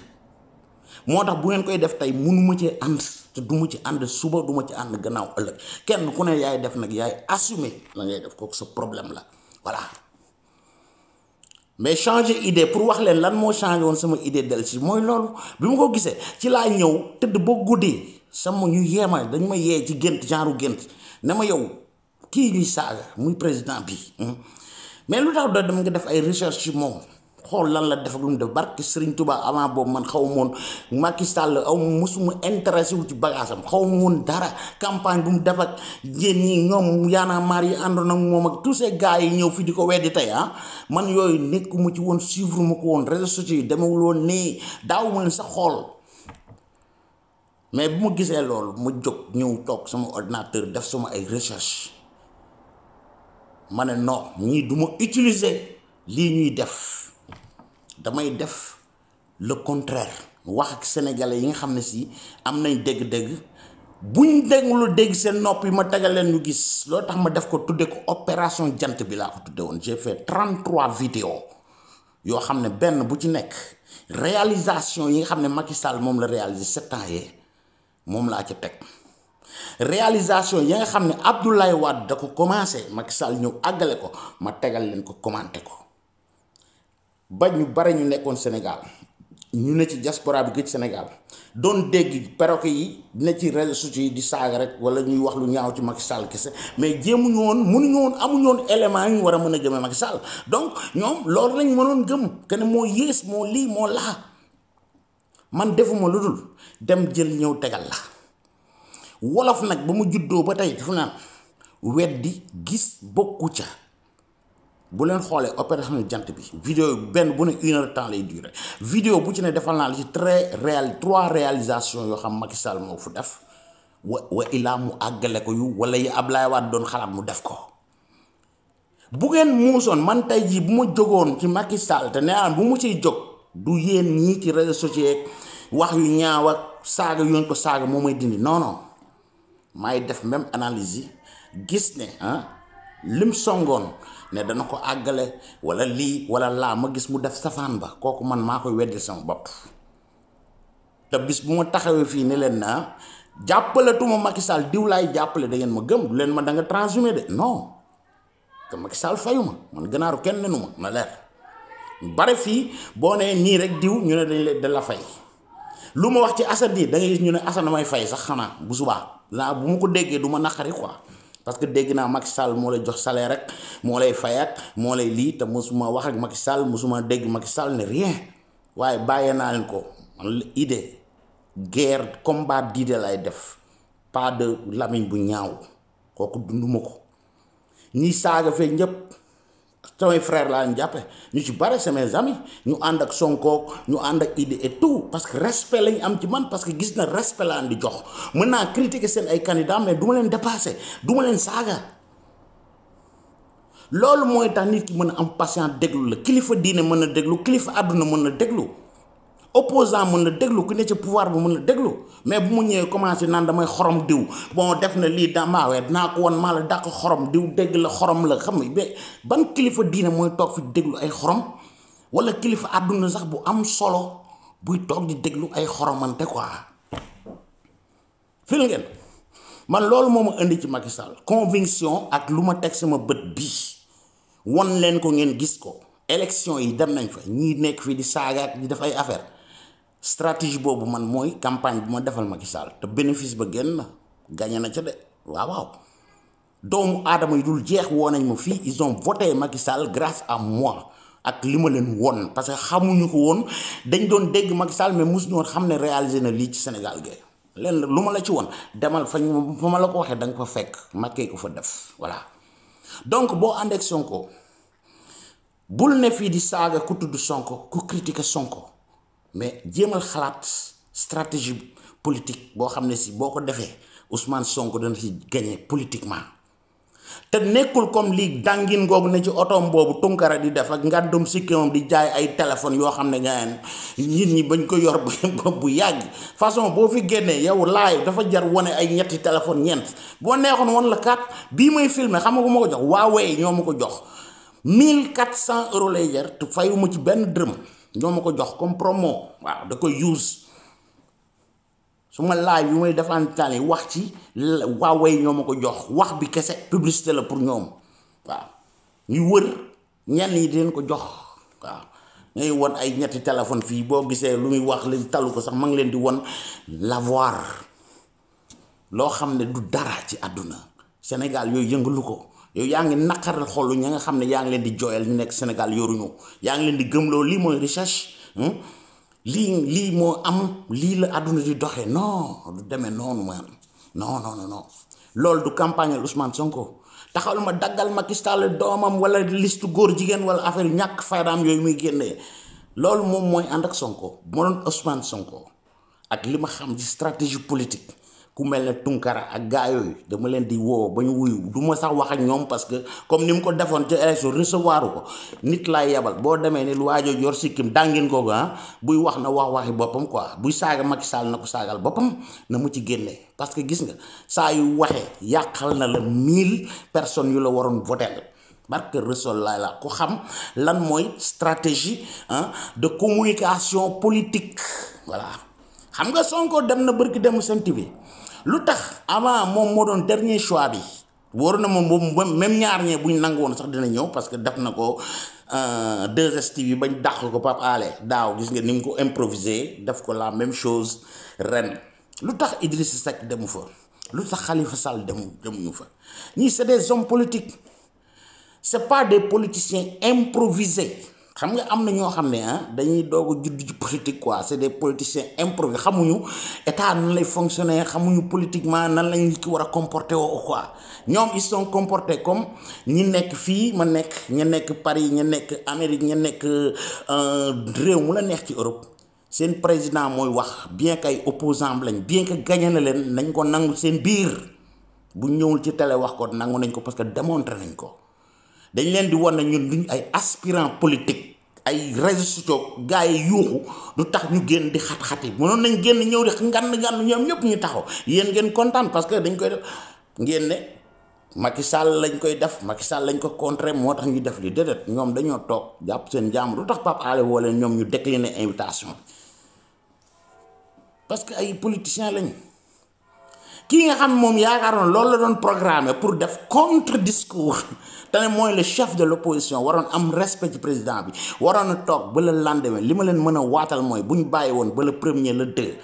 moo tax bu ngeen koy def tey munuma ci ànd te duma ci ànd suba duma ci ànd gannaaw ëllëg kenn ku ne yaay def nag yaay assumer la ngay def kooku sa problème la voilà mais changer idée pour wax leen lan moo changé woon sama idée del si mooy loolu bi ma ko gisee ci laa ñëw tëdd ba guddi sama ñu yeema dañ ma yee ci gént genre gént ne ma yow kii ñuy saaga muy président bi mais lu tax da dem nga def ay recherche ci moom xool lan la def ak lu mu def barke Serigne Touba avant boobu man xaw ma woon Macky Sall aw mosuma intéressé wu ci bagage am xaw ma woon dara campagne bu mu def ak yéen ñi ñoom yaana maar yi àndoon ak moom ak tous ces gars yi ñëw fi di ko weddi tey man yooyu nekkuma ci woon suivre ma ko woon réseaux sociaux yi demewul woon nii daaw ma leen sax xool mais bu ma gisee loolu ma jóg ñëw toog sama ordinateur def sama ay recherche ma ne non ñii du ma utiliser lii ñuy def damay def le contraire wax ak sénégalais yi nga xam ne si am nañ dégg-dégg buñ déglu dégg seen nopp yi ma tegal leen ñu gis loolu tax ma def ko tudde ko opération jant bi laa ko tudde woon j'ai fait 33 vidéos yoo xam ne benn bu ci nekk réalisation yi nga xam ne Macky Sall moom la réalisé 7 ans yee moom laa ca teg réalisation yi nga xam ne Abdoulaye Wade da ko commencé Macky Sall ñëw àggale ko ma tegal leen ko commenté ko ba ñu bare ñu nekkoon Sénégal ñu ne ci diaspora bi gëj Sénégal doon dégg perroquet yi ne ci réseaux sociaux yi di saaga rek wala ñuy wax lu ñaaw ci Macky Sall kese mais jéemuñu woon mënuñu woon amuñu woon élément yi ñu war a mën a gëmee Macky Sall donc ñoom loolu lañ mënoon gëm que ne moo yées moo lii moo laa man defuma lu dul dem jël ñëw tegal la wolof nag ba mu juddoo ba tey dafa naan weddi gis bokku ca. bu leen xoolee opération jant bi vidéo benn bu ne 1 heure de temps lay durer vidéo bu ci ne defal naa la ci trois réalisations yoo xam Macky Sall moo fu def wa ilaa mu àggale ko yu wala yi Ablaye Wade doon xalaat mu def ko. bu ngeen muusoon man tey jii bu ma jógoon ci Macky Sall te nee bu mu ciy jóg du yéen ñii ci réseaux sociaux wax yu ñaaw ak saaga yoon ko saaga moo may dindi non maay def même analyse yi gis ne lim songoon ne dana ko àggale wala lii wala laa ma gis mu def safaan ba kooku man maa koy weddil sama bopp. te bis bu ma taxawee fii ne leen na jàppalatuma Macky Sall diw laay jàppale da ngeen ma gëm du leen ma da nga transhumé de non. te Macky Sall fayu ma man gannaaru kenn nenu ma na leer bare fii boo nee nii rek diw ñu ne dañ da la fay lu ma wax ci Assane yi da ngay gis ñu ne Assane may fay sax xanaa bu subaa naa bu ma ko déggee du ma naqari quoi parce que dégg naa Macky Sall moo lay jox salaire rek moo lay fay ak moo lay lii te mosuma wax ak Macky Sall mosuma dégg Macky Sall ne rien waaye bàyyee naa leen ko man idée guerre combat d'idée lay def pas de lamiñ bu ñaaw kooku dunduma ko. ñi saaga fee ñëpp samay frère laa ñu jàppe ñu ci bare c'est mes amis ñu ànd ak Sonko ñu ànd ak idée et tout parce que respect lañ am ci man parce que gis na respect laa di jox mën naa critiquer seen ay candidats mais du ma leen dépasser du ma leen saaga loolu mooy tax nit ki mën a am patience déglu la kilifa diine mën na déglu kilifa àdduna mën na déglu opposant mën na déglu ku ne ci pouvoir bi mën na déglu mais bu mu ñëwee commencé naan damay xorom diw bon def na lii damaawee dinaa ko won maa la dàq xorom diw dégg la xorom la xam nga ban kilifa diine mooy toog fi déglu ay xorom wala kilifa àdduna sax bu am solo buy toog di déglu ay xoromante quoi fil ngeen man loolu moo ma indi ci Macky Sall conviction ak lu ma teg sama bët bii won leen ko ngeen gis ko élection yi dem nañ fa ñii nekk fii di saaga ak di def ay affaire stratégie boobu man mooy campagne bu ma defal Macky Sall te bénéfice ba génn na gagné na ca de waaw doomu aadama yi dul jeex woo nañ ma fii ils ont voté Macky Sall grâce à moi ak li ma leen won parce que xamuñu ko woon dañ doon dégg Macky Sall mais mosuñu woon xam ne réalisé na lii ci Sénégal gi leen lu ma la ci woon demal fa ma la ko waxee da nga fa fekk Macky ko fa def voilà donc boo ànd ak Sonko bul ne fii di saaga ku tudd Sonko ku critiquer Sonko mais jéemal xalaat stratégie politique boo xam ne si boo ko defee Ousmane Sonko dana ci gagné politiquement te nekkul comme lii dangin googu ne ci otoom boobu Tunkara di def ak ngàddum sikkimam di jaay ay téléphone yoo xam ne nga nit ñi bañ ko yor bu yàgg façon boo fi génnee yow laay dafa jar wane ay ñetti téléphone ñeent boo neexoon woon la kat bii may filmer xam nga ko ma ko jox Huawei ñoo ma ko jox 1400 euros lay jar te fayuma ci benn dërëm ñoo ma ko jox comme promo waaw da koy use su ma laaj yu may defantaan yi wax ci Huawei ñoo ma ko jox wax bi kese publicité la pour ñoom waaw ñu wër ñenn yi di leen ko jox waaw ngay won ay ñetti téléphone fii boo gisee lu muy wax leen talu ko sax ma ngi leen di won l'avoir loo xam ne du dara ci àdduna Sénégal yooyu yëngalu ko yow yaa ngi naqaral xolu ña nga xam ne yaa ngi leen di jooyal ñu nekk Sénégal yoruñu yaa ngi leen di gëmloo lii mooy recherche lii moo am lii la àdduna di doxee non du demee noonu man non loolu du campagne Ousmane Sonko taxawal ma daggal Macky Sall doomam wala liste góor jigéen wala affaire ñàkk faydaam yooyu muy génnee loolu moom mooy ànd ak Sonko bu ma doon Ousmane Sonko ak li ma xam ci stratégie politique ku mel ne Tunkara ak gaa yooyu dama leen di woo ba ñu wuyu du ma sax wax ak ñoom parce que comme ni mu ko defoon ca élection recevoir ko nit laay yebal boo demee ni lu waajoo yor sikkim dàngin googu buy wax na waxi boppam quoi buy saaga Macky Sall na ko saagal boppam na mu ci génnee parce que gis nga saa yu waxee yàqal na la 1000 personnes yu la waroon voter barke Ressol laay la ku xam lan mooy stratégie de communication politique voilà xam nga Sonko dem na bërki dem Sen TV lu tax avant moom moo doon dernier choix bi wóor na moom même ñaar ñee buñ nangu woon sax dina ñëw parce que def na ko 2STV bañ dàq ko Pape Alé daaw gis nga ni mu ko improvisé def ko la même chose ren lu tax Idrissa Seck demu fa lu tax Khalifa Sall demuñu fa ñii c'est des hommes politiques c'est pas des politiciens improvisés xam nga am na ñoo xam ne dañuy doog a judd ci politique quoi c'est des politiciens improvisés xamuñu état nan lay fonctionner xamuñu politiquement nan lañ ki war a comporter woo quoi ñoom ils sont comportés comme ñi nekk fii ma nekk ña nekk Paris ña nekk Amérique ña nekk réew mu la neex ci Europe seen président mooy wax bien que ay opposant lañ bien que gagné na leen nañ ko nangu seen biir bu ñëwul ci télé wax ko nangu nañ ko parce que démontré nañ ko dañ leen di wan ne ñun duñ ay aspirant politique ay réseaux sociaux gars yi yuuxu du tax ñu génn di xat-xati mënoon nañ génn ñëw di ngann ñoom ñëpp ñu taxaw yéen ngeen kontaan parce que dañ koy def ngeen ne Macky Sall lañ koy def Macky Sall lañ ko contrer moo tax ñu def li déedéet ñoom dañoo toog jàpp seen jàmm lu tax Pape Alé woo leen ñoom ñu décliner invitation bi parce que ay politiciens lañ kii nga xam moom yaakaaroon loolu la doon programmé pour def contre discours te ne mooy le chef de l'opposition waroon am respect ci président bi waroon a toog ba le lendemain li ma leen mën a waatal mooy bu ñu bàyyi woon ba le premier le deux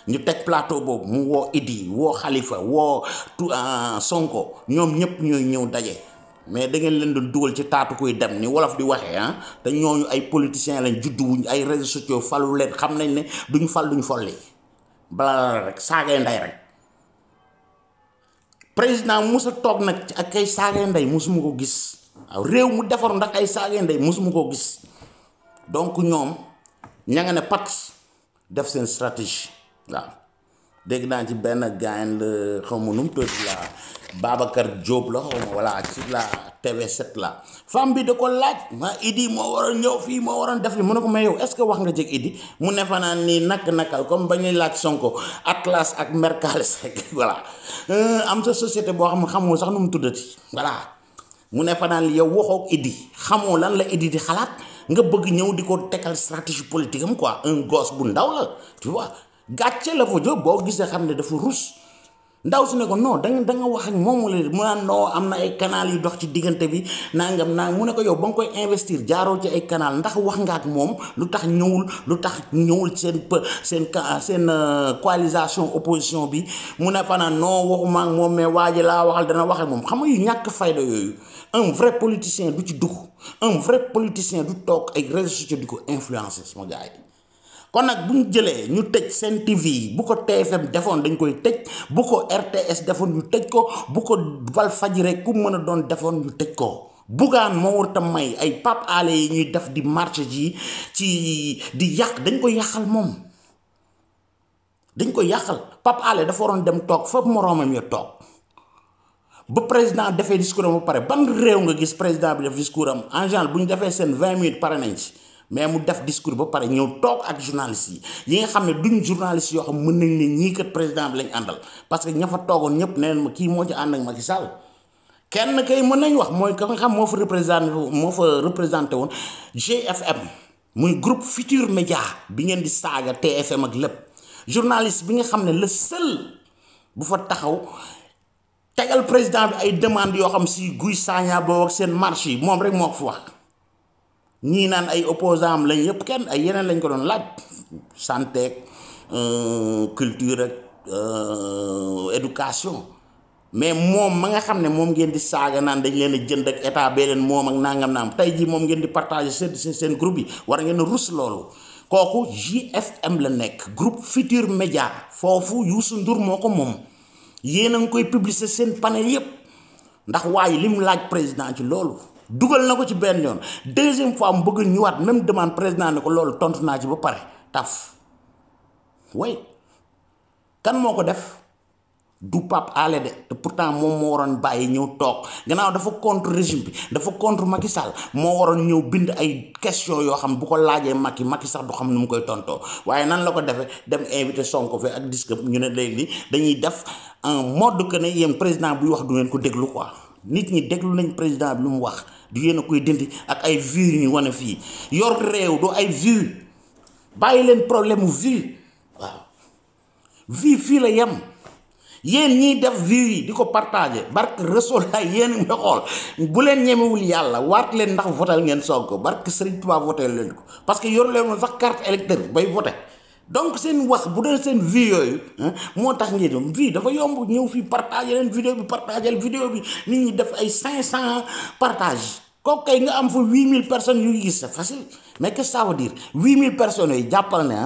ñu teg plateau boobu mu woo Idi woo Khalifa woo Sonko ñoom ñëpp ñooy ñëw daje mais da ngeen leen doon dugal ci taatu kuy dem ni wolof di waxee te ñooñu ay politiciens lañ judduwuñ ay réseaux sociaux falu leen xam nañ ne duñ fal duñ folli bala rek saagay ndey rek président musa toog nag ak ay saagay ndey musuma ko gis waaw réew mu defaru ndax ay saagay ndey musuma ko gis donc ñoom ña nga ne pat def seen stratégie waaw dégg naa ci benn gaayen la xaw ma nu mu tudd la Babacar Diop la xaw ma voilà ci la TV7 la femme bi da ko laaj ma Idi moo waroon ñëw fii moo waroon def li mu ne ko mais yow est-ce que wax nga jeg Idi mu ne fanaan nii nakal comme ba ñuy laaj Sonko Atlas ak Mercalès rek voilà am sa société boo xam ne xamoo sax nu mu tuddati voilà mu ne fanaan li yow waxoo Idi xamoo lan la Idi di xalaat nga bëgg ñëw di ko tegal stratégie politique am quoi un gosse bu ndaw la tu vois gàcce la fa jóg boo gisee xam ne dafa rus ndaw si ne ko non da nga wax ak moom mu naan non am na ay canal yu dox ci diggante bi nangam mu ne ko yow ba nga koy investir jaaroo ci ay canal ndax wax nga ak moom lu tax ñëwul seen coalisation opposition bi mu ne fanaan non waxuma ak moom mais waa ji laa waxal dana wax ak moom xam nga yu ñàkk fayda yooyu un vrai politicien du ci dugg un vrai politicien du toog ay réseaux sociaux di ko influencer sama gars yi kon nag bu ñu jëlee ñu tëj seen TV bu ko TFM defoon dañ koy tëj bu ko RTS defoon ñu tëj ko bu ko Walfadjri ku mën a doon defoon ñu tëj ko Bougane moo war tam may ay Pape Alé yi ñuy def di marché ji ci di yàq dañ koy yàqal moom dañ koy yàqal Pape Alé dafa waroon dem toog fa moroomam ya toog ba président defee discours am ba pare ban réew nga gis président bi def discours am en général bu ñu defee seen 20 minutes pare nañ ci mais mu def discours ba pare ñëw toog ak journalistes yi nga xam ne duñ journalistes yoo xam mën nañ ne ñii kat président bi lañ àndal parce que ña fa toogoon ñëpp nee ma kii moo ci ànd ak Macky Sall kenn kay mën nañ wax mooy ka nga xam moo fa représenté woon GFM muy groupe Futur Média bi ngeen di saaga TFM ak lépp journaliste bi nga xam ne le seul bu fa taxaw tegal président bi ay demande yoo xam si Guy Sagna boobu ak seen marche yi moom rek moo ko fa wax ñii naan ay opposant am lañ yëpp kenn ay yeneen lañ ko doon laaj santé culture ak éducation mais moom ma nga xam ne moom ngeen di saaga naan dañ leen a jënd ak état bee leen moom ak nangam naam tey jii moom ngeen di partager seen groupe yi war ngeen a rus loolu kooku JFM la nekk groupe Futur Média foofu Youssou Ndour moo ko moom yéen a ngi koy publier seen panel yëpp ndax waaye li mu laaj président ci loolu dugal na ko ci benn yoon deuxième fois mu bëgg ñëwaat même demande président ne ko loolu tontu naa ci ba pare taf way kan moo ko def du Pape Alé de te pourtant moom moo waroon bàyyi ñëw toog gannaaw dafa contre régime bi dafa contre Macky Sall moo waroon ñëw bind ay question yoo xam bu ko laajee Macky sax du xam nu mu koy tontoo waaye nan la ko defee dem invité Sonko fi ak disque ñu ne léegi dañuy def en mode que ne yéen président buy wax du ngeen ko déglu quoi nit ñi déglu nañ président bi lu mu wax du yéen a koy dindi ak ay vues yu ñu wane fii yor réew du ay vues bàyyi leen problème mu vue waaw vue fii la yem yéen ñiy def vues yi di ko partager barke Rasuul la yéen nga xool bu leen ñemewul yàlla waat leen ndax votel ngeen Sonko barke Serigne Touba voté leen ko parce que yor leen sax carte électeur bay voté donc seen wax bu dee seen vues yooyu moo tax ngeen doon vue dafa yomb ñëw fii partager leen vidéo bi partager vidéo bi nit ñi def ay 500 partage kooku kay nga am fa 8000 personnes yu gis, c'est facile. Mais qu'est-ce que ça veut dire 8000 personnes yooyu jàppal ne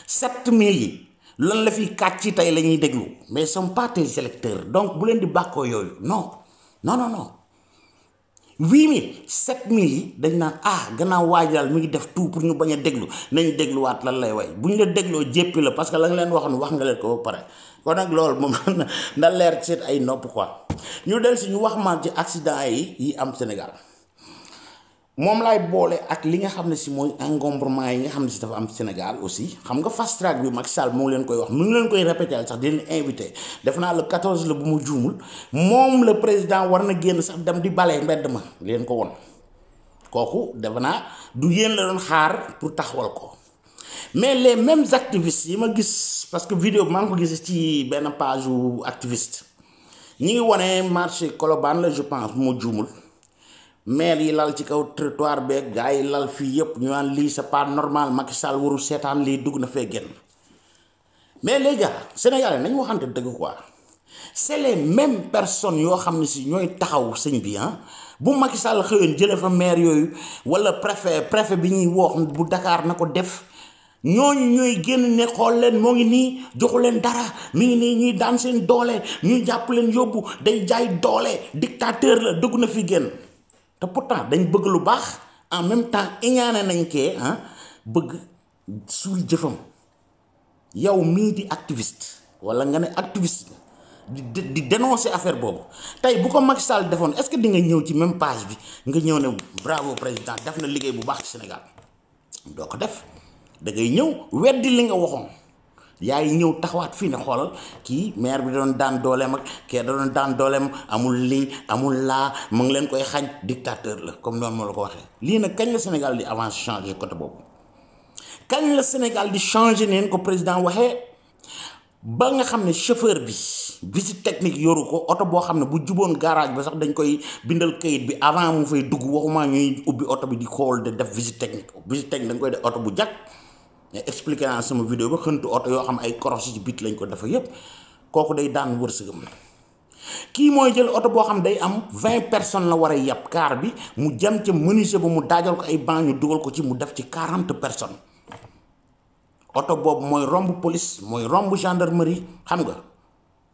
7000 yi lan la fi kàcc tey la ñuy déglu mais ils sont pas tes électeurs donc bu leen di bàkkoo yooyu non non non non 8000 7000 yi dañ naan gannaaw waajal mi ngi def tout pour ñu bañ a déglu nañ dégluwaat lan lay way bu ñu la dégloo jéppi la parce que la nga leen waxoon wax nga leen ko ba pare kon nag loolu moom na leer ci ay nopp quoi ñu del si ñu wax ma ci accident yi am Sénégal moom laay boole ak li nga xam ne si mooy encombrement yi nga xam ne si dafa am Sénégal aussi xam nga fast track bi Macky Sall moo leen koy wax mu ngi leen koy répété sax di leen invité def naa le 14 la bu mu juumul moom le président war na génn sax dem di balee mbedd ma leen ko won kooku defe naa du yéen la doon xaar pour taxawal ko mais les mêmes activistes yi ma gis parce que vidéo bi maa ngi ko gis ci benn page u activiste ñi ngi wone marché Colobane la je pense bu ma juumul maire yi lal ci kaw trottoir beeg gars yi lal fii yëpp ñu naan lii c'est pas normal Macky Sall warul seetaan lii dugg na fee génn mais les gars sénégalais nañ waxante dëgg quoi c'est les mêmes personnes yoo xam ne si ñooy taxaw sëñ bi bu Macky Sall xëyoon jële fa maire yooyu wala préfet bi ñuy wax bu Dakar na ko def ñooñu ñooy génn ne xool leen moo ngi nii joxu leen dara mi ngi nii ñuy daan seen doole ñuy jàpp leen yóbbu day jaay doole dictateur la dugg na fi génn te pourtant dañ bëgg lu baax en même temps iñaane nañ kee bëgg suul jëfam yow mii di activiste wala nga ne activiste di dénoncer affaire boobu tey bu ko Macky Sall defoon est-ce que di nga ñëw ci même page bi nga ñëw ne bravo président def na liggéey bu baax ci Sénégal doo ko def da ngay ñëw weddi li nga waxoon yaay ñëw taxawaat fii ne xoolal kii maire bi doon daan dooleem ak kee da doon daan dooleem amul lii amul laa mu ngi leen koy xañ dictateur la comme noonu moo la ko waxee lii nag kañ la Sénégal di avancer changer côté boobu kañ la Sénégal di changer neen ko président waxee ba nga xam ne chauffeur bi visite technique yoru ko oto boo xam ne bu juboon garage ba sax dañ koy bindal kayit bi avant mu fay dugg waxuma ñuy ubbi oto bi di xool de def visite technique dañ koy def oto bu jag mais expliqué naa sama vidéo ba xëntu oto yoo xam ay koros ci bit lañ ko dafa yépp kooku day daan wërsëgam kii mooy jël oto boo xam day am 20 personnes la war a yàpp car bi mu jëm ca menuisier ba mu daajal ko ay banc ñu dugal ko ci mu def ci 40 personnes oto boobu mooy romb police mooy romb gendarmerie xam nga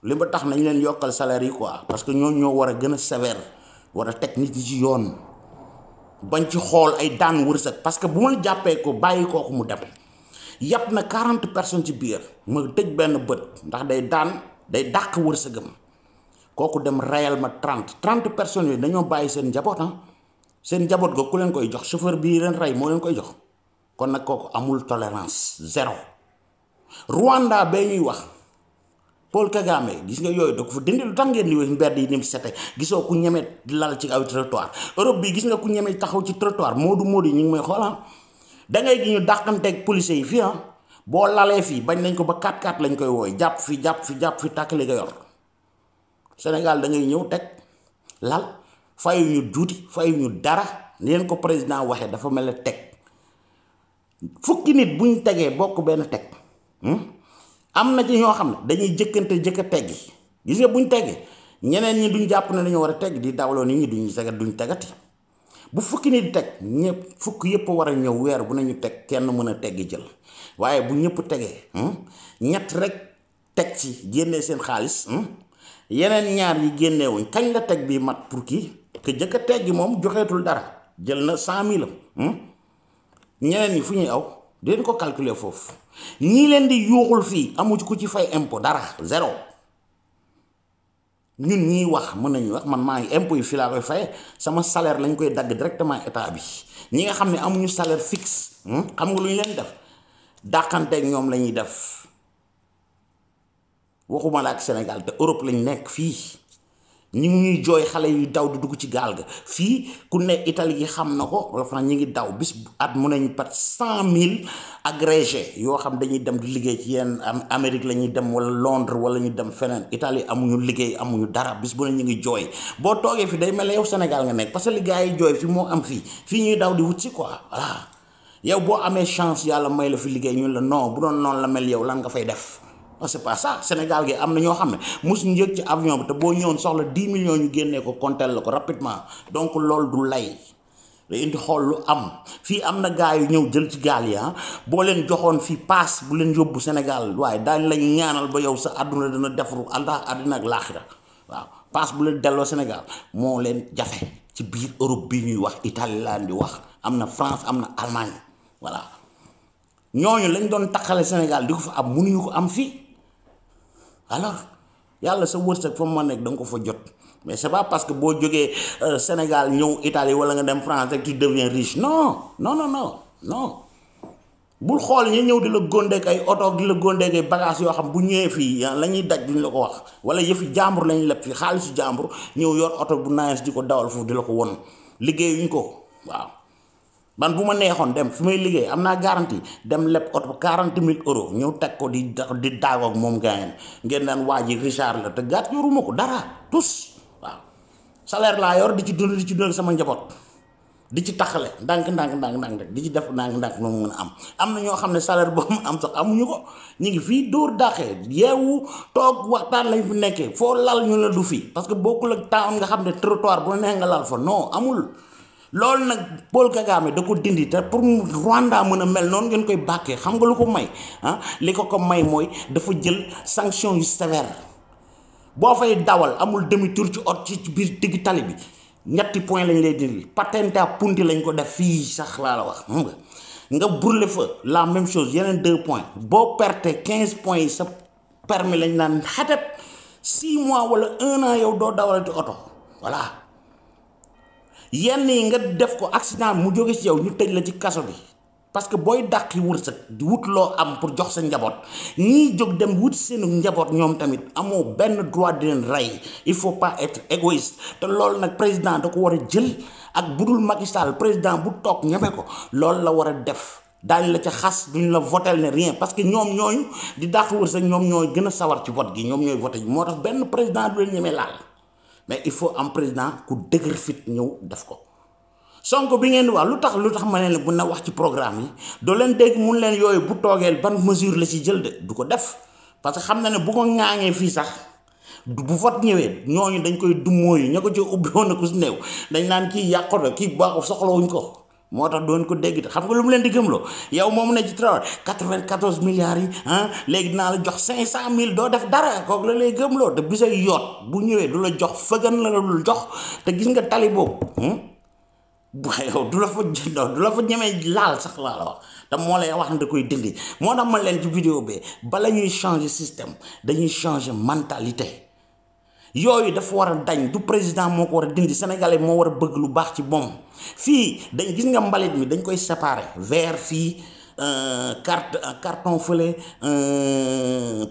li ba tax nañ leen yokkal salaire yi quoi parce que ñoo war a gën a sévère war a teg nit ñi ci yoon bañ ci xool ay daan wërsëg parce que bu ma jàppee ko bàyyi kooku mu dem yàpp na 40 personnes ci biir ma tëj benn bët ndax day dàq wërsëgam kooku dem rayal ma 30 personnes yooyu dañoo bàyyi seen njaboot seen njaboot ga ku leen koy jox chauffeur bii leen rey moo leen koy jox kon nag kooku amul tolérance zéro Rwanda bee ñuy wax Paul Kagame gis nga yooyu da ko fa dindi lu tax ngeen di mbedd yi ni mu sete gisoo ku ñeme lal ci aw trottoir Europe bi gis nga ku ñeme taxaw ci trottoir moodu yi ñu ngi may xoolaan da ngay gi ñu dàqanteeg policiers yi fii boo lalee fii bañ nañ ko ba 4-4 lañ koy wooy jàpp fi tàkkali nga yor Sénégal da ngay ñëw teg lal fayu ñu juuti fayu ñu dara ni leen ko président waxee dafa mel ne teg fukki nit buñ tegee bokk benn teg am na ci ñoo xam ne dañuy jëkk a teggi gis nga buñ teggee ñeneen ñi duñ jàpp ne dañoo war a tegg di dawloo nit ñi duñ tegati bu fukki nit teg ñëpp fukk yëpp war a ñëw weer bu nañu teg kenn mën a teggi jël waaye bu ñëpp tegee ñett rek teg ci génnee seen xaalis yeneen ñaar yi génneewuñ kañ la teg bi mat pour kii que jëkk a teggi moom joxeetul dara jël na 100 000 ñeneen ñi fu ñuy aw dinañ ko calculer foofu ñii leen di yuuxul fii amu ku ci fay impôt dara zéro ñun ñii wax mën nañu wax man maa ngi impôt yi fii laa koy faye sama salaire lañ koy dagg directement état bi ñi nga xam ne amuñu salaire fixe xam nga lu ñu leen def dàqanteeg ñoom la ñuy def waxuma la ak Sénégal te Europe lañ nekk fii ñu ngi ñuy jooy xale yi daw di dugg ci gaal ga fii ku ne Italie yi xam na ko wala France ñi ngi daw bis at mu nañu pat 100 000 agrégé yoo xam dañuy dem di liggéey ci yenn Amérique la ñuy dem wala Londres wala ñu dem feneen Italie amuñu liggéey amuñu dara bis bu ne ñu ngi jooy boo toogee fi day mel ne yow Sénégal nga nekk parce que li gars yi jooy fi moo am fii ñuy daw di wut si quoi voilà yow boo amee chance yàlla may la fi liggéey ñun la non bu doon noonu la mel yow lan nga fay def c'est pas ça Sénégal gi am na ñoo xam ne mosuñu yëg ci avion bi te boo ñëwoon soxla 10 millions ñu génnee ko compter la ko rapidement donc loolu du lay day indi xool lu am fii am na gars yu ñëw jël ci gaal yi boo leen joxoon fii paas bu leen yóbbu Sénégal waaye daañ lañ ñaanal ba yow sa àdduna dana defaru àddina ak laaxira waaw paas bu leen delloo Sénégal moo leen jafe ci biir Europe bi ñuy wax Italie laan di wax am na France am na Allemagne voilà ñooñu lañ doon taxale Sénégal di ko fa am mënuñu ko am fii alors yàlla sa wërsëg fa mu ma nekk da nga ko fa jot mais c'est pas parce que boo jógee Sénégal ñëw Italie wala nga dem France rek tu deviens riche non non non non non bul xool ñi ñëw di la góndeek ay oto di la góndeek ay bagages yoo xam bu ñëwee fii la ñuy daj duñ la ko wax wala yëfi jàmbur lañuy leb fii xaalisu jàmbur ñëw yor oto bu nice di ko dawal foofu di la ko won liggéeyuñ ko waaw man bu ma neexoon dem fi may liggéey am naa garantie dem leb oto 40 000 euros ñëw teg ko di daagoo ak moom gaayen ngeen naan waa ji Richard la te gàtt yoruma ko dara tous waaw salaire laa yor di ci dund sama njaboot di ci taxale ndànk rek di ci def ndànk moom mën a am na ñoo xam ne salaire boobu am sax amuñu ko ñu ngi fii dóor dàqee yeewu toog waxtaan lañ fi nekkee foo lal ñu la du fii parce que bokkul ak temps nga xam ne trottoir bu la neex nga lal fa non amul loolu nag Paul Kagame da ko dindi te pour Rwanda mën a mel noonu ngeen koy bàkkee xam nga lu ko may li ko may mooy dafa jël sanction yu sévère boo fay dawal amul demi tour ci ot ci biir digg tali bi ñetti point lañ lay dindi patente à punti lañ ko def fii sax laa la wax xam nga brûler fa la même chose yeneen 2 points boo perte 15 points yi sa permis lañ naan xatet 6 mois wala 1 an yow doo dawalati oto voilà yenn yi nga def ko accident mu jóge ci yow ñu tëj la ci kaso bi parce que booy dàqi wërsëg di wut loo am pour jox sa njaboot ñii jóg dem wut seenu njaboot ñoom tamit amoo benn droit di leen rey il faut pas être égoïste te loolu nag président da ko war a jël ak budul Macky Sall président bu toog ñeme ko loolu la war a def daañu la ca xas duñ la votel ne rien parce que ñoom ñooñu di dàq wërsëg ñoom ñooy gën a sawar ci vote gi ñoom ñooy voté ji moo tax benn président du leen ñeme laal mais il faut am président ku dëgër fit ñëw def ko Sonko bi ngeen di wax lu tax ma leen bu na wax ci programme yi doo leen dégg mun leen yooyu bu toogeel ban mesure la ci jël de du ko def parce que xam na ne bu ko ŋaaŋee fii sax bu vote ñëwee ñooñu dañ koy dummóoyu ña ko ci ubbi woon na ku si néew dañ naan kii yàqu na kii baax soxlawuñ ko moo tax doon ko dégg xam nga lu mu leen di gëmloo yow moom ne ci travail 94 milliards yi léegi dinaa la jox 500 000 doo def dara kooku la lay gëmloo te bisay yoot bu ñëwee du la jox fëggan la dul jox te gis nga tali boobu waaye yow du la fa ñemee laal sax laa la wax te moo lay wax ne da koy dindi moo tax ma leen ci vidéo bi bala ñuy changer système dañuy changer mentalité yooyu dafa war a dañ du président moo ko war a dindi sénégalais moo war a bëgg lu baax ci moom fii dañ gis nga mbalit mi dañ koy séparer verre fii carton fële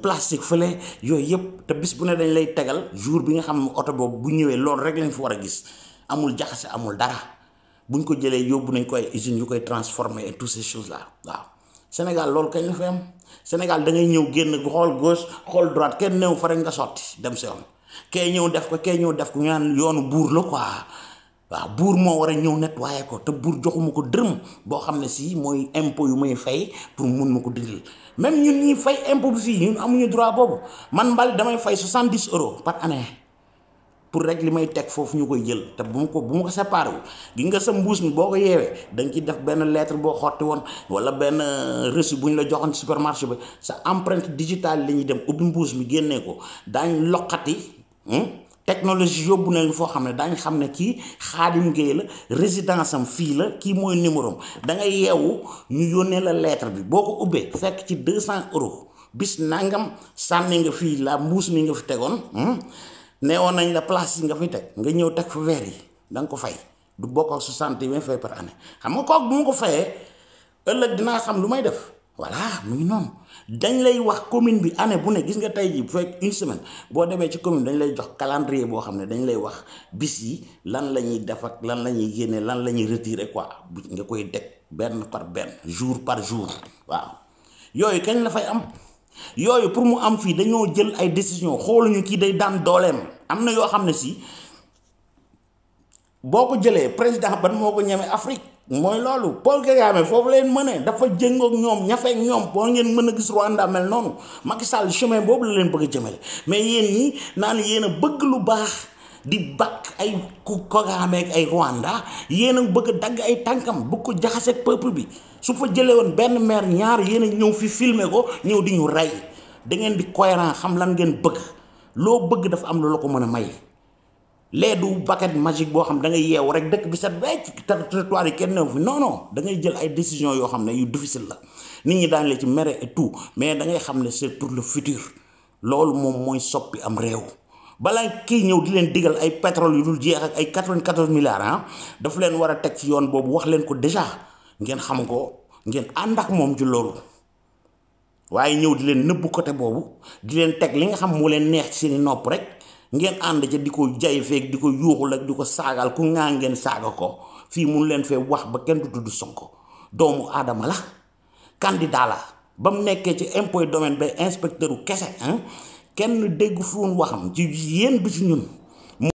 plastique fële yooyu yëpp te bis bu ne dañ lay tegal jour bi nga xam ne oto boobu bu ñëwee loolu rek lañ fi war a gis amul jaxase amul dara buñ ko jëlee yóbbu nañ koy usines yu koy transformer et toutes ces choses là waaw Sénégal loolu kañ la fi am Sénégal da ngay ñëw génn xool gauche xool droite kenn néew fa rek nga sotti dem si yoon kee ñëw def ko ñu naan yoonu buur la quoi waaw buur moo war a ñëw nettoyer ko te buur joxuma ko dërëm boo xam ne si mooy impôt yu may fay pour mun ma ko dindil même ñun ñi fay impôt bi fii ñun amuñu droit boobu man mbali damay fay 70 € par année pour rek li may teg foofu ñu koy jël te bu ma ko séparé wu gi nga sa mbuus mi boo ko yeewee da nga ciy def benn lettre boo xotti woon wala benn reçu bu ñu la joxoon supermarché bi sa empreinte digitale la ñuy dem ubbi mbuus mi génnee ko daañ loqati technologie yóbbu nañu foo xam ne daañu xam ne kii Khadim Gueye la résidence am fii la kii mooy numéro am da ngay yeewu ñu yónnee la lettre bi boo ko ubbee fekk ci 200 € bis nangam sànni nga fii la mbuus mi nga fi tegoon neewoon nañ la place yi nga fi teg nga ñëw teg fa verre yi da nga ko fay du bokk ak 60 yi may fay par année xam nga kooku bu ma ko fayee ëllëg dinaa xam lu may def voilà mu ngi noonu dañ lay wax commune bi année bu ne gis nga tey jii bu fekk une semaine boo demee ci commune dañ lay jox calendrier boo xam ne dañ lay wax bis yi lan la ñuy def ak lan la ñuy génne lan la ñuy retirer quoi nga koy teg benn par benn jour par jour waaw yooyu kañ la fay am yooyu pour mu am fii dañoo jël ay décision xooluñu kii day daan dooleem am na yoo xam ne si boo ko jëlee président ban moo ko ñeme Afrique mooy loolu Paul Kagame foofu leen mënee dafa jëngoog ñoom ñafeek ñoom boo ngeen mën a gis Rwanda mel noonu Macky Sall chemin boobu la leen bëgg a jëmale mais yéen ñi naan yéen a bëgg lu baax di bakk ay Kagame ak ay Rwanda yéen a bëgg dagg ay tànkam bëgg ko jaxaseeg peuple bi su fa jëlee woon benn maire ñaar yéen a ñëw fi filmer ko ñëw di ñu rey da ngeen di cohérent xam lan ngeen bëgg loo bëgg dafa am lu la ko mën a may lee du baguette magique boo xam da ngay yeewu rek dëkk bi set wecc territoire yi kenn new fi non da ngay jël ay décisions yoo xam ne yu difficile la nit ñi daan la ci mere et tout mais da ngay xam ne c'est pour le futur loolu moom mooy soppi am réew balaa kii ñëw di leen digal ay pétrole yu dul jeex ak ay 94 milliards daf leen war a teg ci yoon boobu wax leen ko déjà ngeen xam ko ngeen ànd ak moom ci loolu waaye ñëw di leen nëbbu côté boobu di leen teg li nga xam moo leen neex ci seeni nopp rek ngeen ànd ca di ko jay feeg di ko yuuxul ak di ko saagal ku ngaa ngeen saaga ko fii mun leen fee wax ba kenn du tudd Sonko doomu aadama la candidat la ba mu nekkee ci impôt domaine ba inspecteur u kese kenn dégg fu woon waxam ci yéen du ci ñun